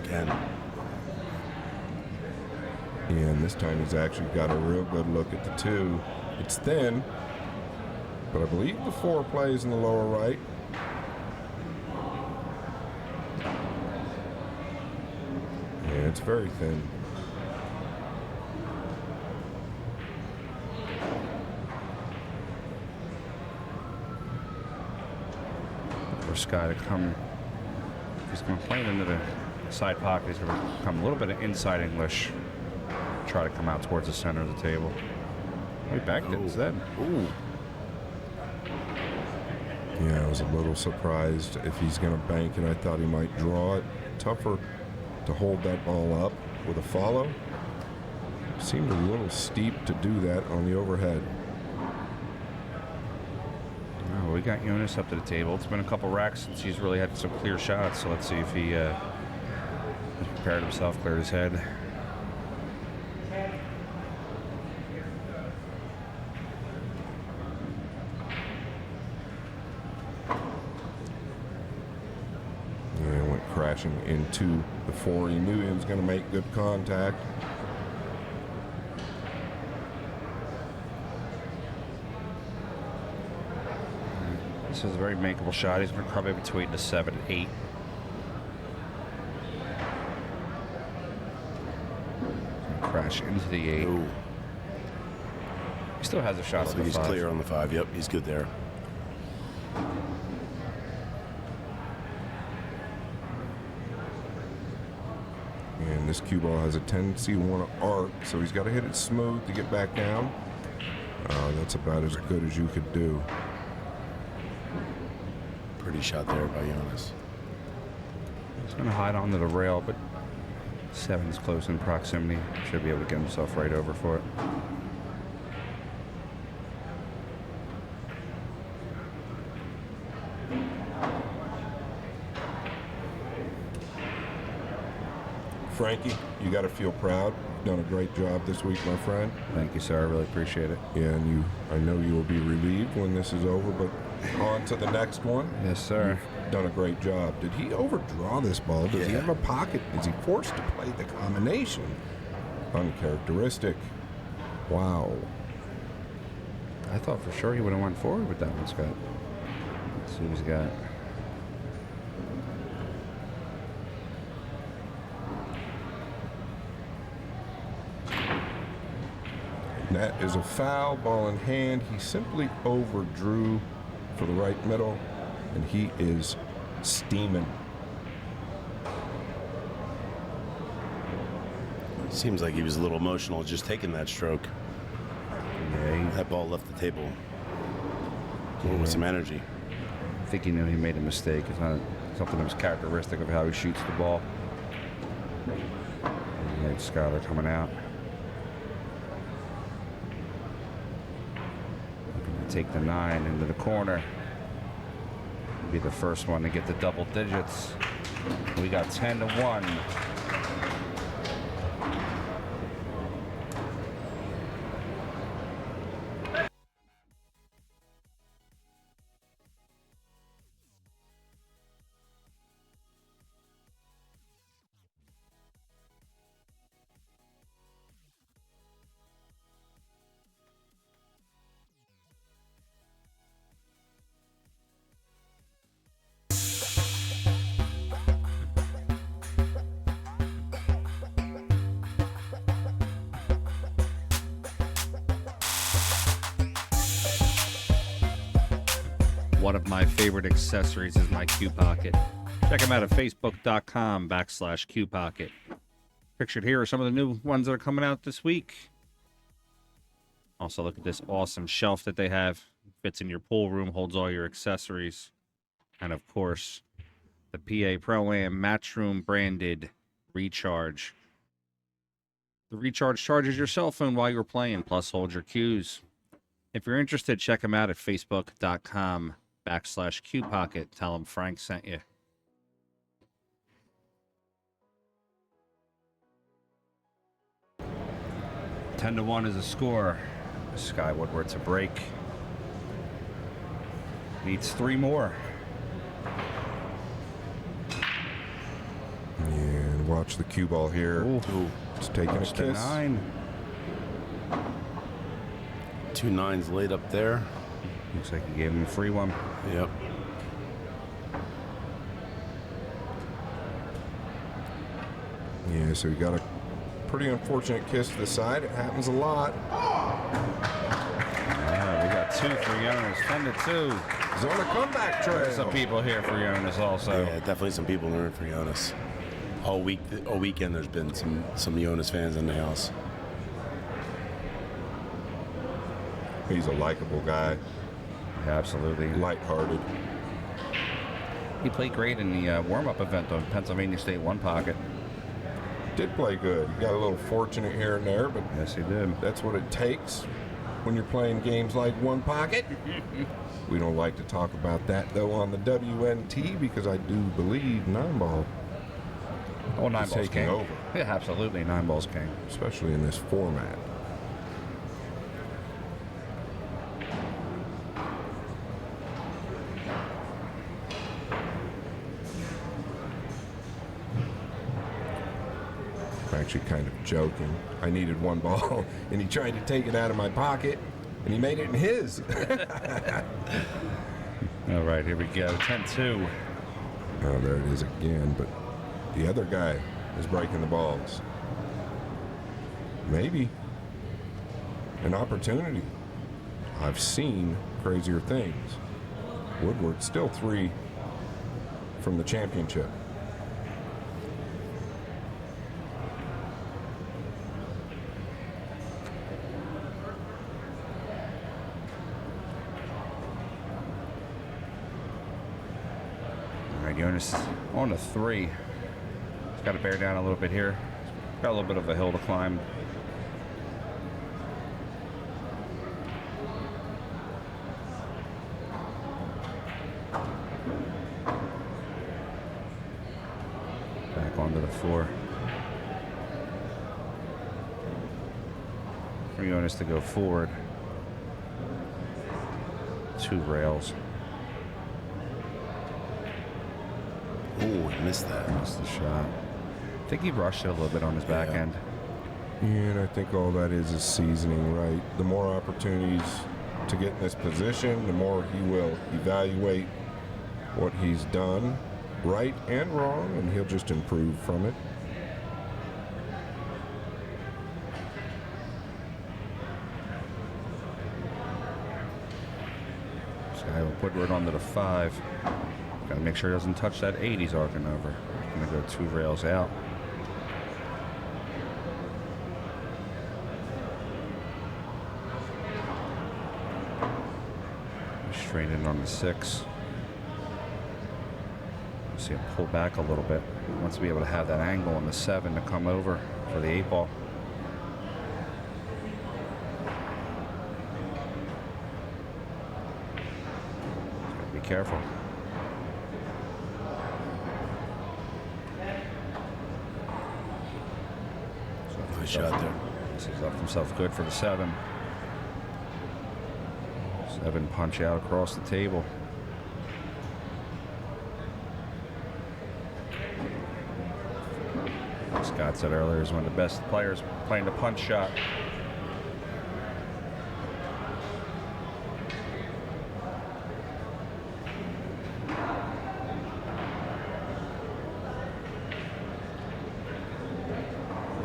Again. And this time he's actually got a real good look at the 2. It's thin, but I believe the 4 plays in the lower right. Yeah, it's very thin. this guy to come. He's going to play it into the side pocket. He's going to come a little bit of inside English. Try to come out towards the center of the table. He backed it instead. Ooh. Yeah, I was a little surprised if he's going to bank it. I thought he might draw it. Tougher to hold that ball up with a follow. Seemed a little steep to do that on the overhead. Oh, we got Jonas up to the table. It's been a couple racks since he's really had some clear shots. So let's see if he has prepared himself, cleared his head. Crashing into the 4. He knew he was going to make good contact. This is a very makeable shot. He's going to probably between the 7 and 8. Crash into the 8. Ooh. He still has a shot on the He's 5. clear on the 5. Yep, he's good there. And this cue ball has a tendency to want to arc, so he's got to hit it smooth to get back down. That's about as good as you could do. Pretty shot there by Jonas. He's going to hide onto the rail, but 7 is close in proximity. Should be able to get himself right over for it. Frankie, you got to feel proud. You've done a great job this week, my friend. Thank you, sir. I really appreciate it. Yeah, and I know you will be relieved when this is over, but on to the next one. Yes, sir. You've done a great job. Did he overdraw this ball? Does he Yeah. have a pocket? Is he forced to play the combination? Uncharacteristic. Wow. I thought for sure he would have went forward with that one, Scott. Let's see what he's got. That is a foul, ball in hand. He simply overdrew for the right middle, and he is steaming. Seems like he was a little emotional just taking that stroke. Yeah, That ball left the table with some energy. I think he knew he made a mistake. It's not something that was characteristic of how he shoots the ball. And Skyler coming out. Looking to take the 9 into the corner. Be the first one to get the double digits. We got 10-1. One of my favorite accessories is my Q Pocket. Check them out at facebook.com/Q Pocket. Pictured here are some of the new ones that are coming out this week. Also, look at this awesome shelf that they have. Fits in your pool room, holds all your accessories. And of course, the PA Pro-Am Matchroom branded Recharge. The Recharge charges your cell phone while you're playing, plus holds your cues. If you're interested, check them out at facebook.com/Q Pocket. Tell them Frank sent you. Ten to 1 is the score. Sky Woodward to break. Needs 3 more. And watch the cue ball here. Ooh. It's taking a Push to kiss. 9. 2 9s laid up there. Looks like he gave him a free one. Yep. Yeah, so he got a pretty unfortunate kiss to the side. It happens a lot. We got 10-2 for Jonas. 10-2. He's on a comeback trail. There's some people here for Jonas also. Yeah, definitely some people rooting for Jonas. All weekend there's been some Jonas fans in the house. He's a likable guy, Yeah, absolutely. lighthearted. He played great in the warm-up event on Pennsylvania State One Pocket. Did play good. He got a little fortunate here and there, but Yes, he did. that's what it takes when you're playing games like One Pocket. We don't like to talk about that, though, on the WNT because I do believe Nineball, Oh, nine He's balls taking king. over. Yeah, absolutely. 9 balls king. especially in this format. I'm actually kind of joking. I needed one ball, and he tried to take it out of my pocket, and he made it in his. All right, here we go. 10-2. Oh, there it is again, but the other guy is breaking the balls. Maybe an opportunity. I've seen crazier things. Woodward still 3 from the championship. All right, Jonas on to 3. He's got to bear down a little bit here. Got a little bit of a hill to climb. Back onto the 4. For Jonas to go forward. 2 rails. Ooh, I missed that. Missed the shot. I think he rushed it a little bit on his back Yeah. end. And I think all that is seasoning, right? The more opportunities to get in this position, the more he will evaluate what he's done, right and wrong, and he'll just improve from it. Skyler Woodward onto the 5. Got to make sure he doesn't touch that 8 he's arcing over. Gonna go 2 rails out. Straight in on the 6. See him pull back a little bit. He wants to be able to have that angle on the 7 to come over for the 8 ball. Gotta be careful. Nice shot there. He's left himself good for the 7. 7 punch out across the table. Scott said earlier he's one of the best players playing the punch shot.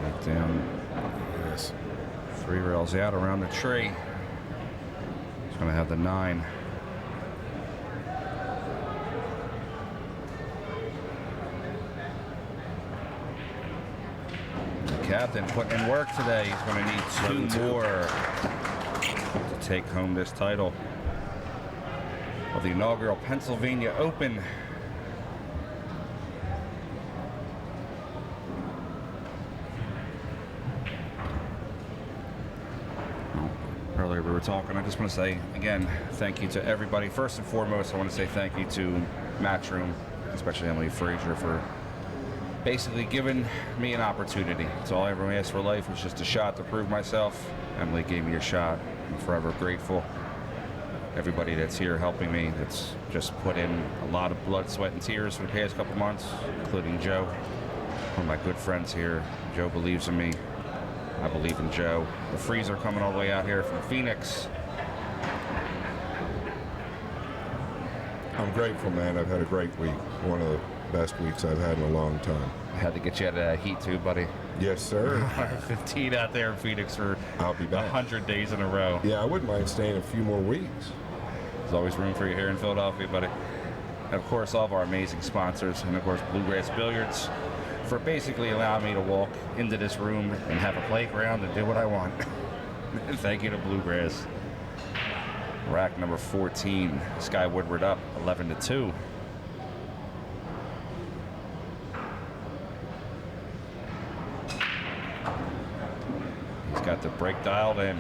Right down. Yes. 3 rails out around the tree. He's going to have the 9. The captain putting in work today. He's going to need 2 more to take home this title of the inaugural Pennsylvania Open. Earlier we were talking. I just want to say again, thank you to everybody. First and foremost, I want to say thank you to Matchroom, especially Emily Frazier, for basically giving me an opportunity. That's all I ever asked for life was just a shot to prove myself. Emily gave me a shot. I'm forever grateful. Everybody that's here helping me, that's just put in a lot of blood, sweat, and tears for the past couple months, including Joe, one of my good friends here. Joe believes in me. I believe in Joe. The Freezer coming all the way out here from Phoenix. I'm grateful, man. I've had a great week. One of the best weeks I've had in a long time. I had to get you out of that heat too, buddy. Yes, sir. 15 out there in Phoenix for I'll be back. 100 days in a row. Yeah, I wouldn't mind staying a few more weeks. There's always room for you here in Philadelphia, buddy. And of course, all of our amazing sponsors, and of course, Bluegrass Billiards, for basically allowing me to walk into this room and have a playground and do what I want. Thank you to Bluegrass. Rack number 14, Skyler Woodward up 11-2. He's got the break dialed in.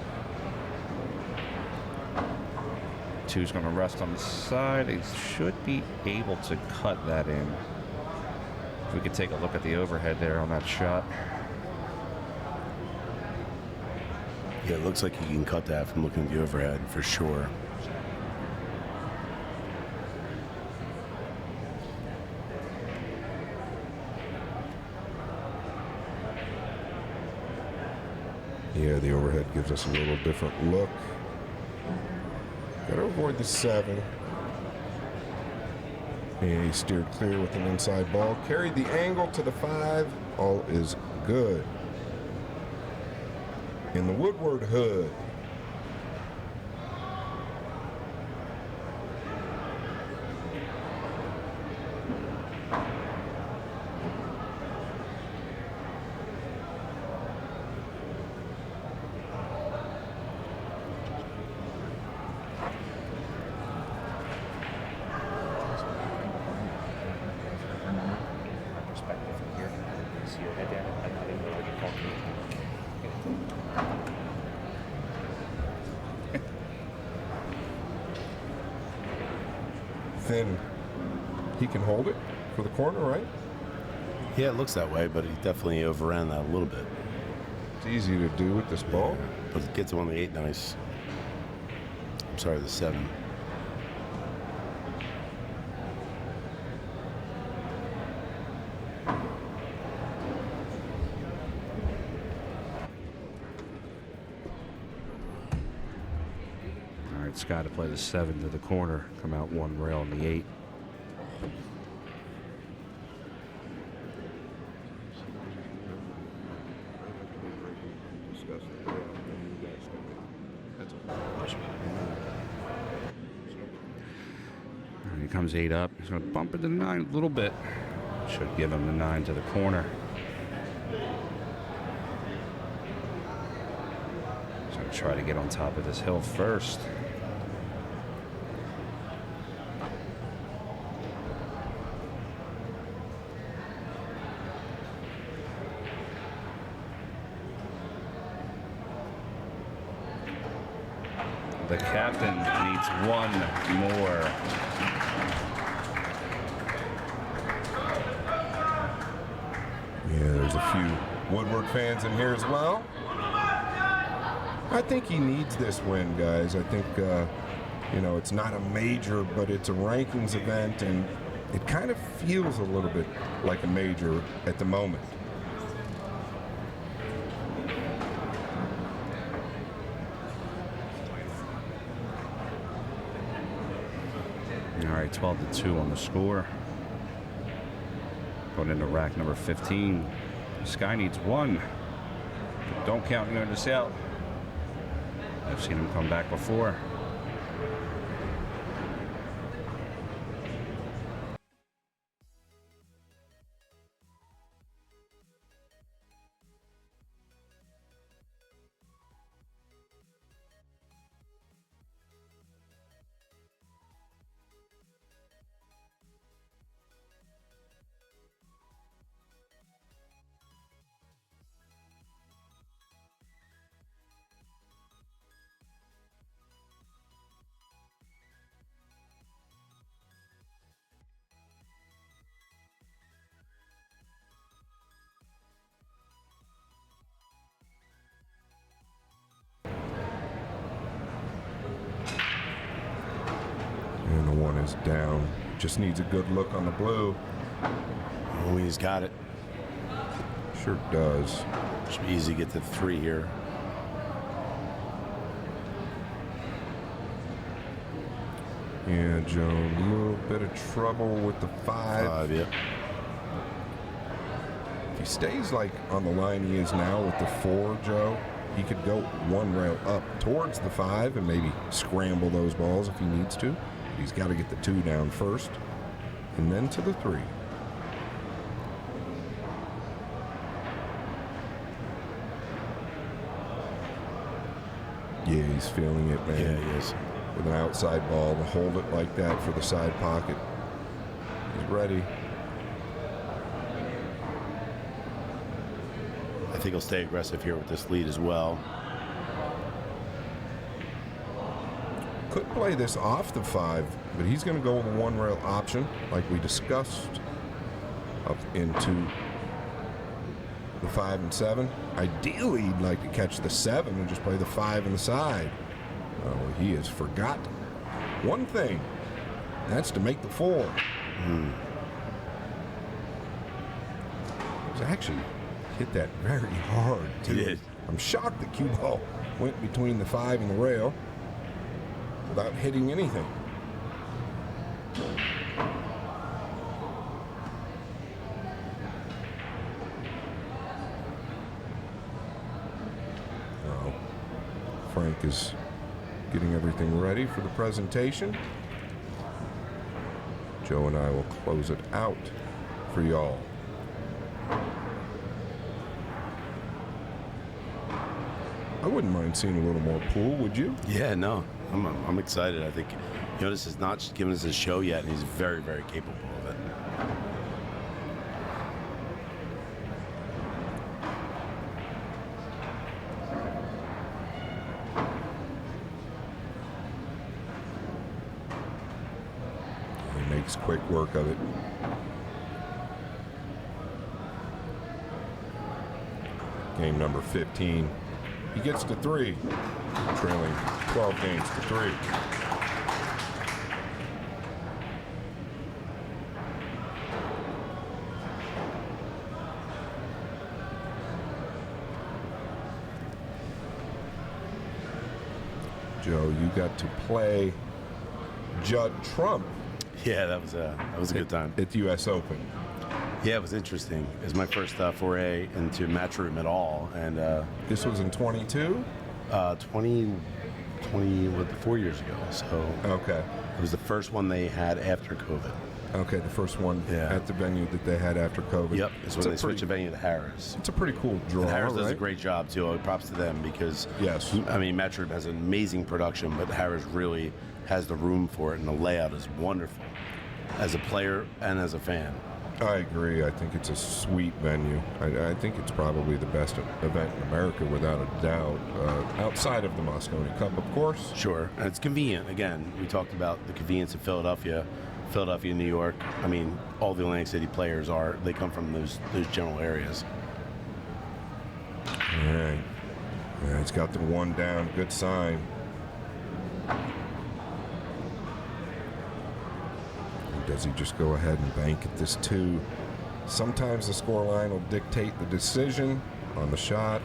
Two's going to rest on the side. He should be able to cut that in. If we could take a look at the overhead there on that shot. Yeah, it looks like you can cut that from looking at the overhead for sure. Yeah, the overhead gives us a little different look. Got to avoid the 7. He steered clear with an inside ball. Carried the angle to the 5. All is good. In the Woodward hood. Then he can hold it for the corner, right? Yeah, it looks that way, but he definitely overran that a little bit. It's easy to do with this ball. But it gets him on the 8 nice. I'm sorry, the 7. All right, Scott to play the 7 to the corner. Come out one rail on the 8. And he comes 8 up. He's going to bump into the 9 a little bit. Should give him the 9 to the corner. He's going to try to get on top of this hill first. The captain needs one more. Yeah, there's a few Woodward fans in here as well. I think he needs this win, guys. I think, you know, it's not a major, but it's a rankings event, and it kind of feels a little bit like a major at the moment. All right, 12-2 on the score. Going into rack number 15. Sky needs 1. Don't count him this out. I've seen him come back before. And the 1 is down. Just needs a good look on the blue. Oh, he's got it. Sure does. Should be easy to get to 3 here. Yeah, Joe, a little bit of trouble with the 5. Yeah. If he stays like on the line he is now with the 4, Joe, he could go one rail up towards the 5 and maybe scramble those balls if he needs to. He's got to get the 2 down first and then to the 3. Yeah, he's feeling it, man. Yeah, he is. With an outside ball to hold it like that for the side pocket. He's ready. I think he'll stay aggressive here with this lead as well. Could play this off the 5, but he's going to go with a 1 rail option like we discussed up into the 5 and 7. Ideally, he'd like to catch the 7 and just play the 5 in the side. Oh, he has forgot one thing. That's to make the 4. He's actually hit that very hard, too. He did. I'm shocked the cue ball went between the 5 and the rail without hitting anything. Well, Frank is getting everything ready for the presentation. Joe and I will close it out for y'all. I wouldn't mind seeing a little more pool, would you? Yeah, no, I'm excited. I think Jonas has not just given us a show yet, and he's very, very capable of it. He makes quick work of it. Game number 15. He gets to 3, trailing 12 games to 3. Joe, you got to play Judd Trump Yeah, that was a good time. at the U.S. Open. Yeah, it was interesting. It was my first foray into Matchroom at all, and This was in 22? 4 years ago. So Okay. it was the first one they had after COVID. Okay, the first one Yeah. at the venue that they had after COVID. Yep, it's when they switched the venue to Harris. It's a pretty cool draw, And Harris does a right? great job too. Props to them because Yes. I mean Matchroom has an amazing production, but Harris really has the room for it, and the layout is wonderful as a player and as a fan. I agree. I think it's a sweet venue. I think it's probably the best event in America, without a doubt, outside of the Moscone Cup, of course. Sure, and it's convenient. Again, we talked about the convenience of Philadelphia, New York. I mean, all the Atlantic City players they come from those general areas. All right. Yeah, he's got the 1 down. Good sign. Does he just go ahead and bank at this 2? Sometimes the scoreline will dictate the decision on the shot.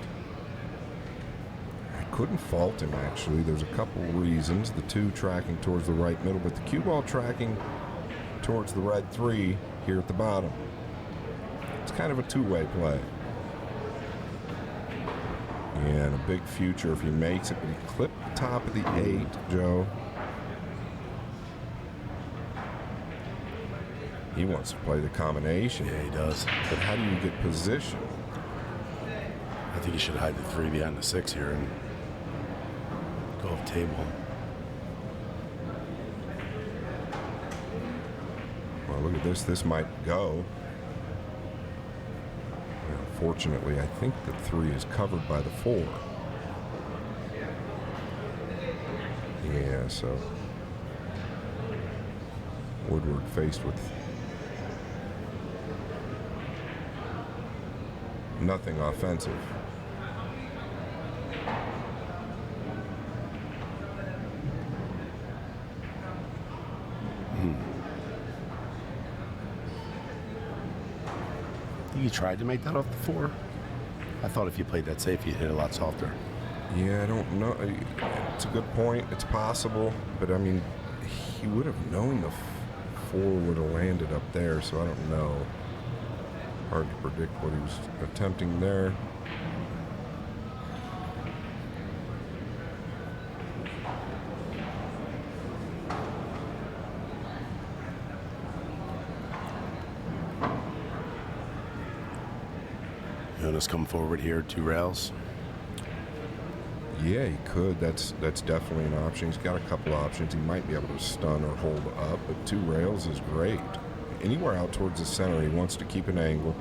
I couldn't fault him, actually. There's a couple reasons. The 2 tracking towards the right middle, but the cue ball tracking towards the red 3 here at the bottom. It's kind of a two-way play. And a big future if he makes it, but he clipped the top of the 8, Joe. He wants to play the combination. Yeah, he does. But how do you get position? I think he should hide the 3 behind the 6 here and go off table. Well, look at this. This might go. Unfortunately, I think the 3 is covered by the 4. Yeah, so Woodward faced with nothing offensive. You tried to make that off the 4? I thought if you played that safe, you'd hit it a lot softer. Yeah, I don't know. It's a good point. It's possible. But, I mean, he would have known the 4 would have landed up there, so I don't know. Hard to predict what he was attempting there. Jonas come forward here, 2 rails. Yeah, he could. That's definitely an option. He's got a couple options. He might be able to stun or hold up, but 2 rails is great. Anywhere out towards the center, he wants to keep an angle.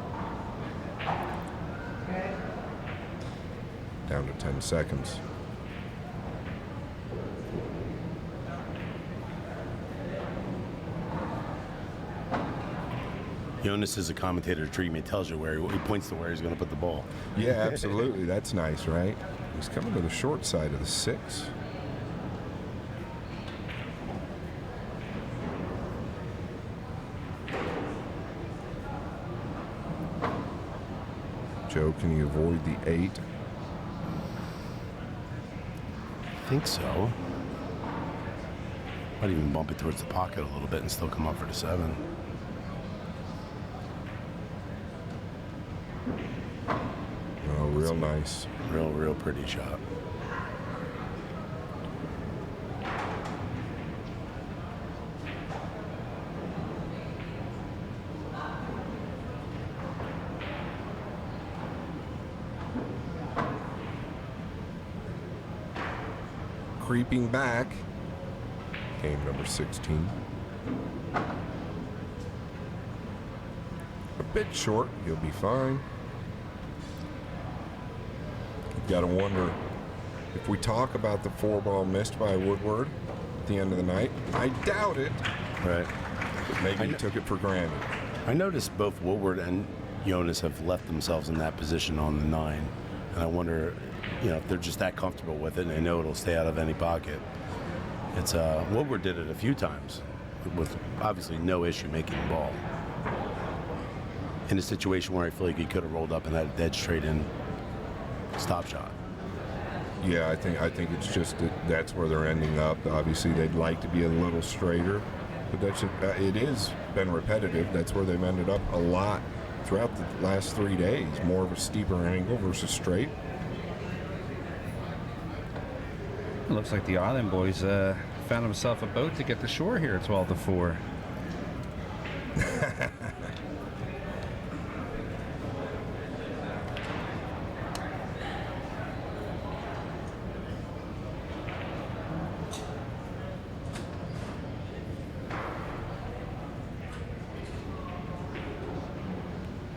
Down to 10 seconds. Jonas is a commentator dream. He tells you where he points to where he's going to put the ball. Yeah, absolutely. That's nice, right? He's coming to the short side of the 6. Joe, can you avoid the 8? I think so. Might even bump it towards the pocket a little bit and still come up for the 7. Oh, real nice. Real pretty shot. Creeping back. Game number 16. A bit short. He'll be fine. You've got to wonder if we talk about the 4-ball missed by Woodward at the end of the night. I doubt it. Right. But maybe he took it for granted. I noticed both Woodward and Jonas have left themselves in that position on the 9. And I wonder, if they're just that comfortable with it and they know it'll stay out of any pocket. It's Woodward did it a few times with obviously no issue making the ball. In a situation where I feel like he could have rolled up and had a dead straight in stop shot. Yeah, I think it's just that's where they're ending up. Obviously, they'd like to be a little straighter, but it is been repetitive. That's where they've ended up a lot throughout the last 3 days. More of a steeper angle versus straight. It looks like the Island boys found himself a boat to get to shore here at 12-4.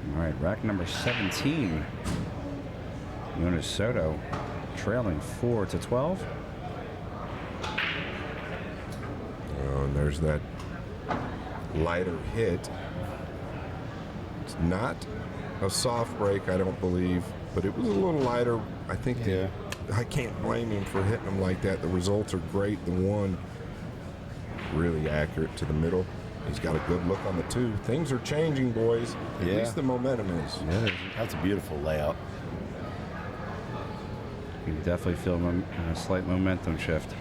All right, rack number 17. Jonas Souto trailing 4-12. And there's that lighter hit. It's not a soft break, I don't believe, but it was a little lighter. I think I can't blame him for hitting them like that. The results are great. The 1 really accurate to the middle. He's got a good look on the 2. Things are changing, boys. At least the momentum is. Yeah, that's a beautiful layout. You can definitely feel a slight momentum shift.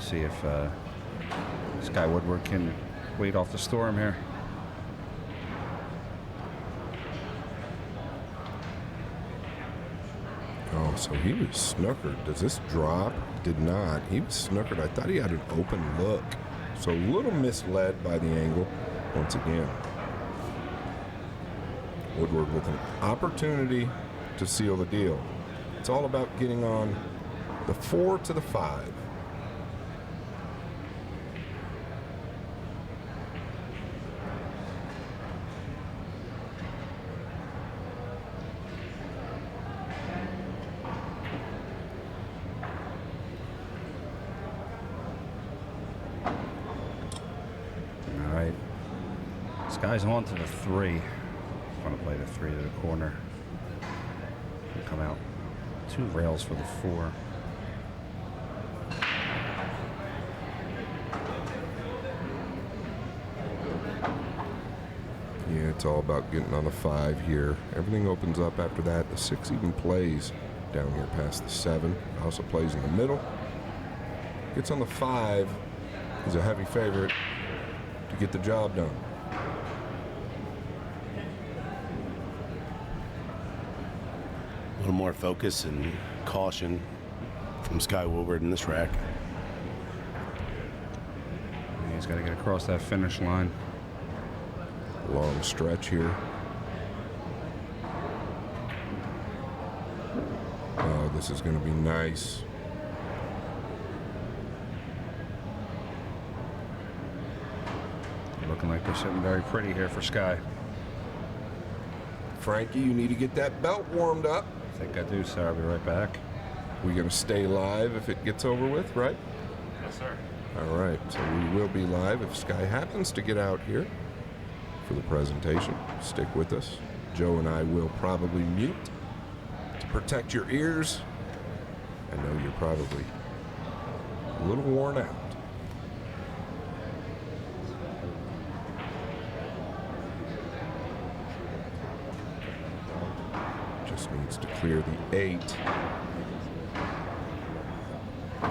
See if Sky Woodward can wait off the storm here. Oh, so he was snookered. Does this drop? Did not. He was snookered. I thought he had an open look. So a little misled by the angle once again. Woodward with an opportunity to seal the deal. It's all about getting on the 4 to the 5. All right. Sky's on to the 3. Want to play the 3 to the corner. We'll come out 2 rails for the 4. Yeah, it's all about getting on the 5 here. Everything opens up after that. The 6 even plays down here past the 7. Also plays in the middle. Gets on the 5. He's a heavy favorite to get the job done. A little more focus and caution from Skyler Woodward in this rack. He's got to get across that finish line. Long stretch here. Oh, this is going to be nice. Looking like they're sitting very pretty here for Sky. Frankie, you need to get that belt warmed up. I think I do, sir. I'll be right back. We're going to stay live if it gets over with, right? Yes, sir. All right, so we will be live if Sky happens to get out here for the presentation. Stick with us. Joe and I will probably mute to protect your ears. I know you're probably a little worn out. Just needs to clear the 8.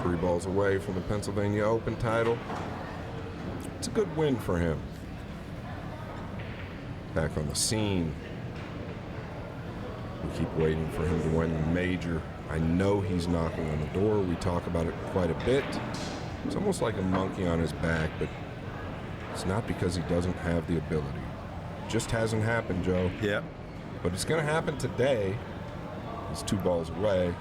3 balls away from the Pennsylvania Open title. It's a good win for him. Back on the scene. We keep waiting for him to win the major. I know he's knocking on the door. We talk about it quite a bit. It's almost like a monkey on his back, but it's not because he doesn't have the ability. It just hasn't happened, Joe. Yeah. But it's going to happen today. He's 2 balls away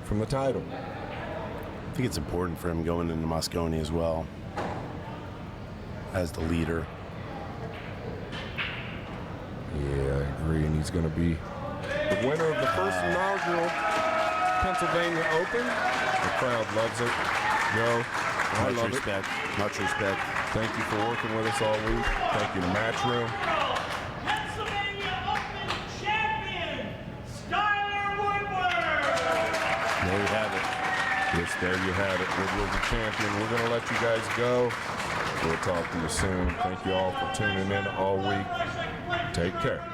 from the title. I think it's important for him going into Moscone as well as the leader. Yeah, I agree, and he's going to be the winner of the first inaugural Pennsylvania Open. The crowd loves it. Joe, I love respect. Much respect. it. Thank you for working with us all week. Thank you to Matchroom. Pennsylvania Open champion, Skyler Woodward. There you have it. Yes, there you have it. Woodward's the champion. We're going to let you guys go. We'll talk to you soon. Thank you all for tuning in all week. Take care.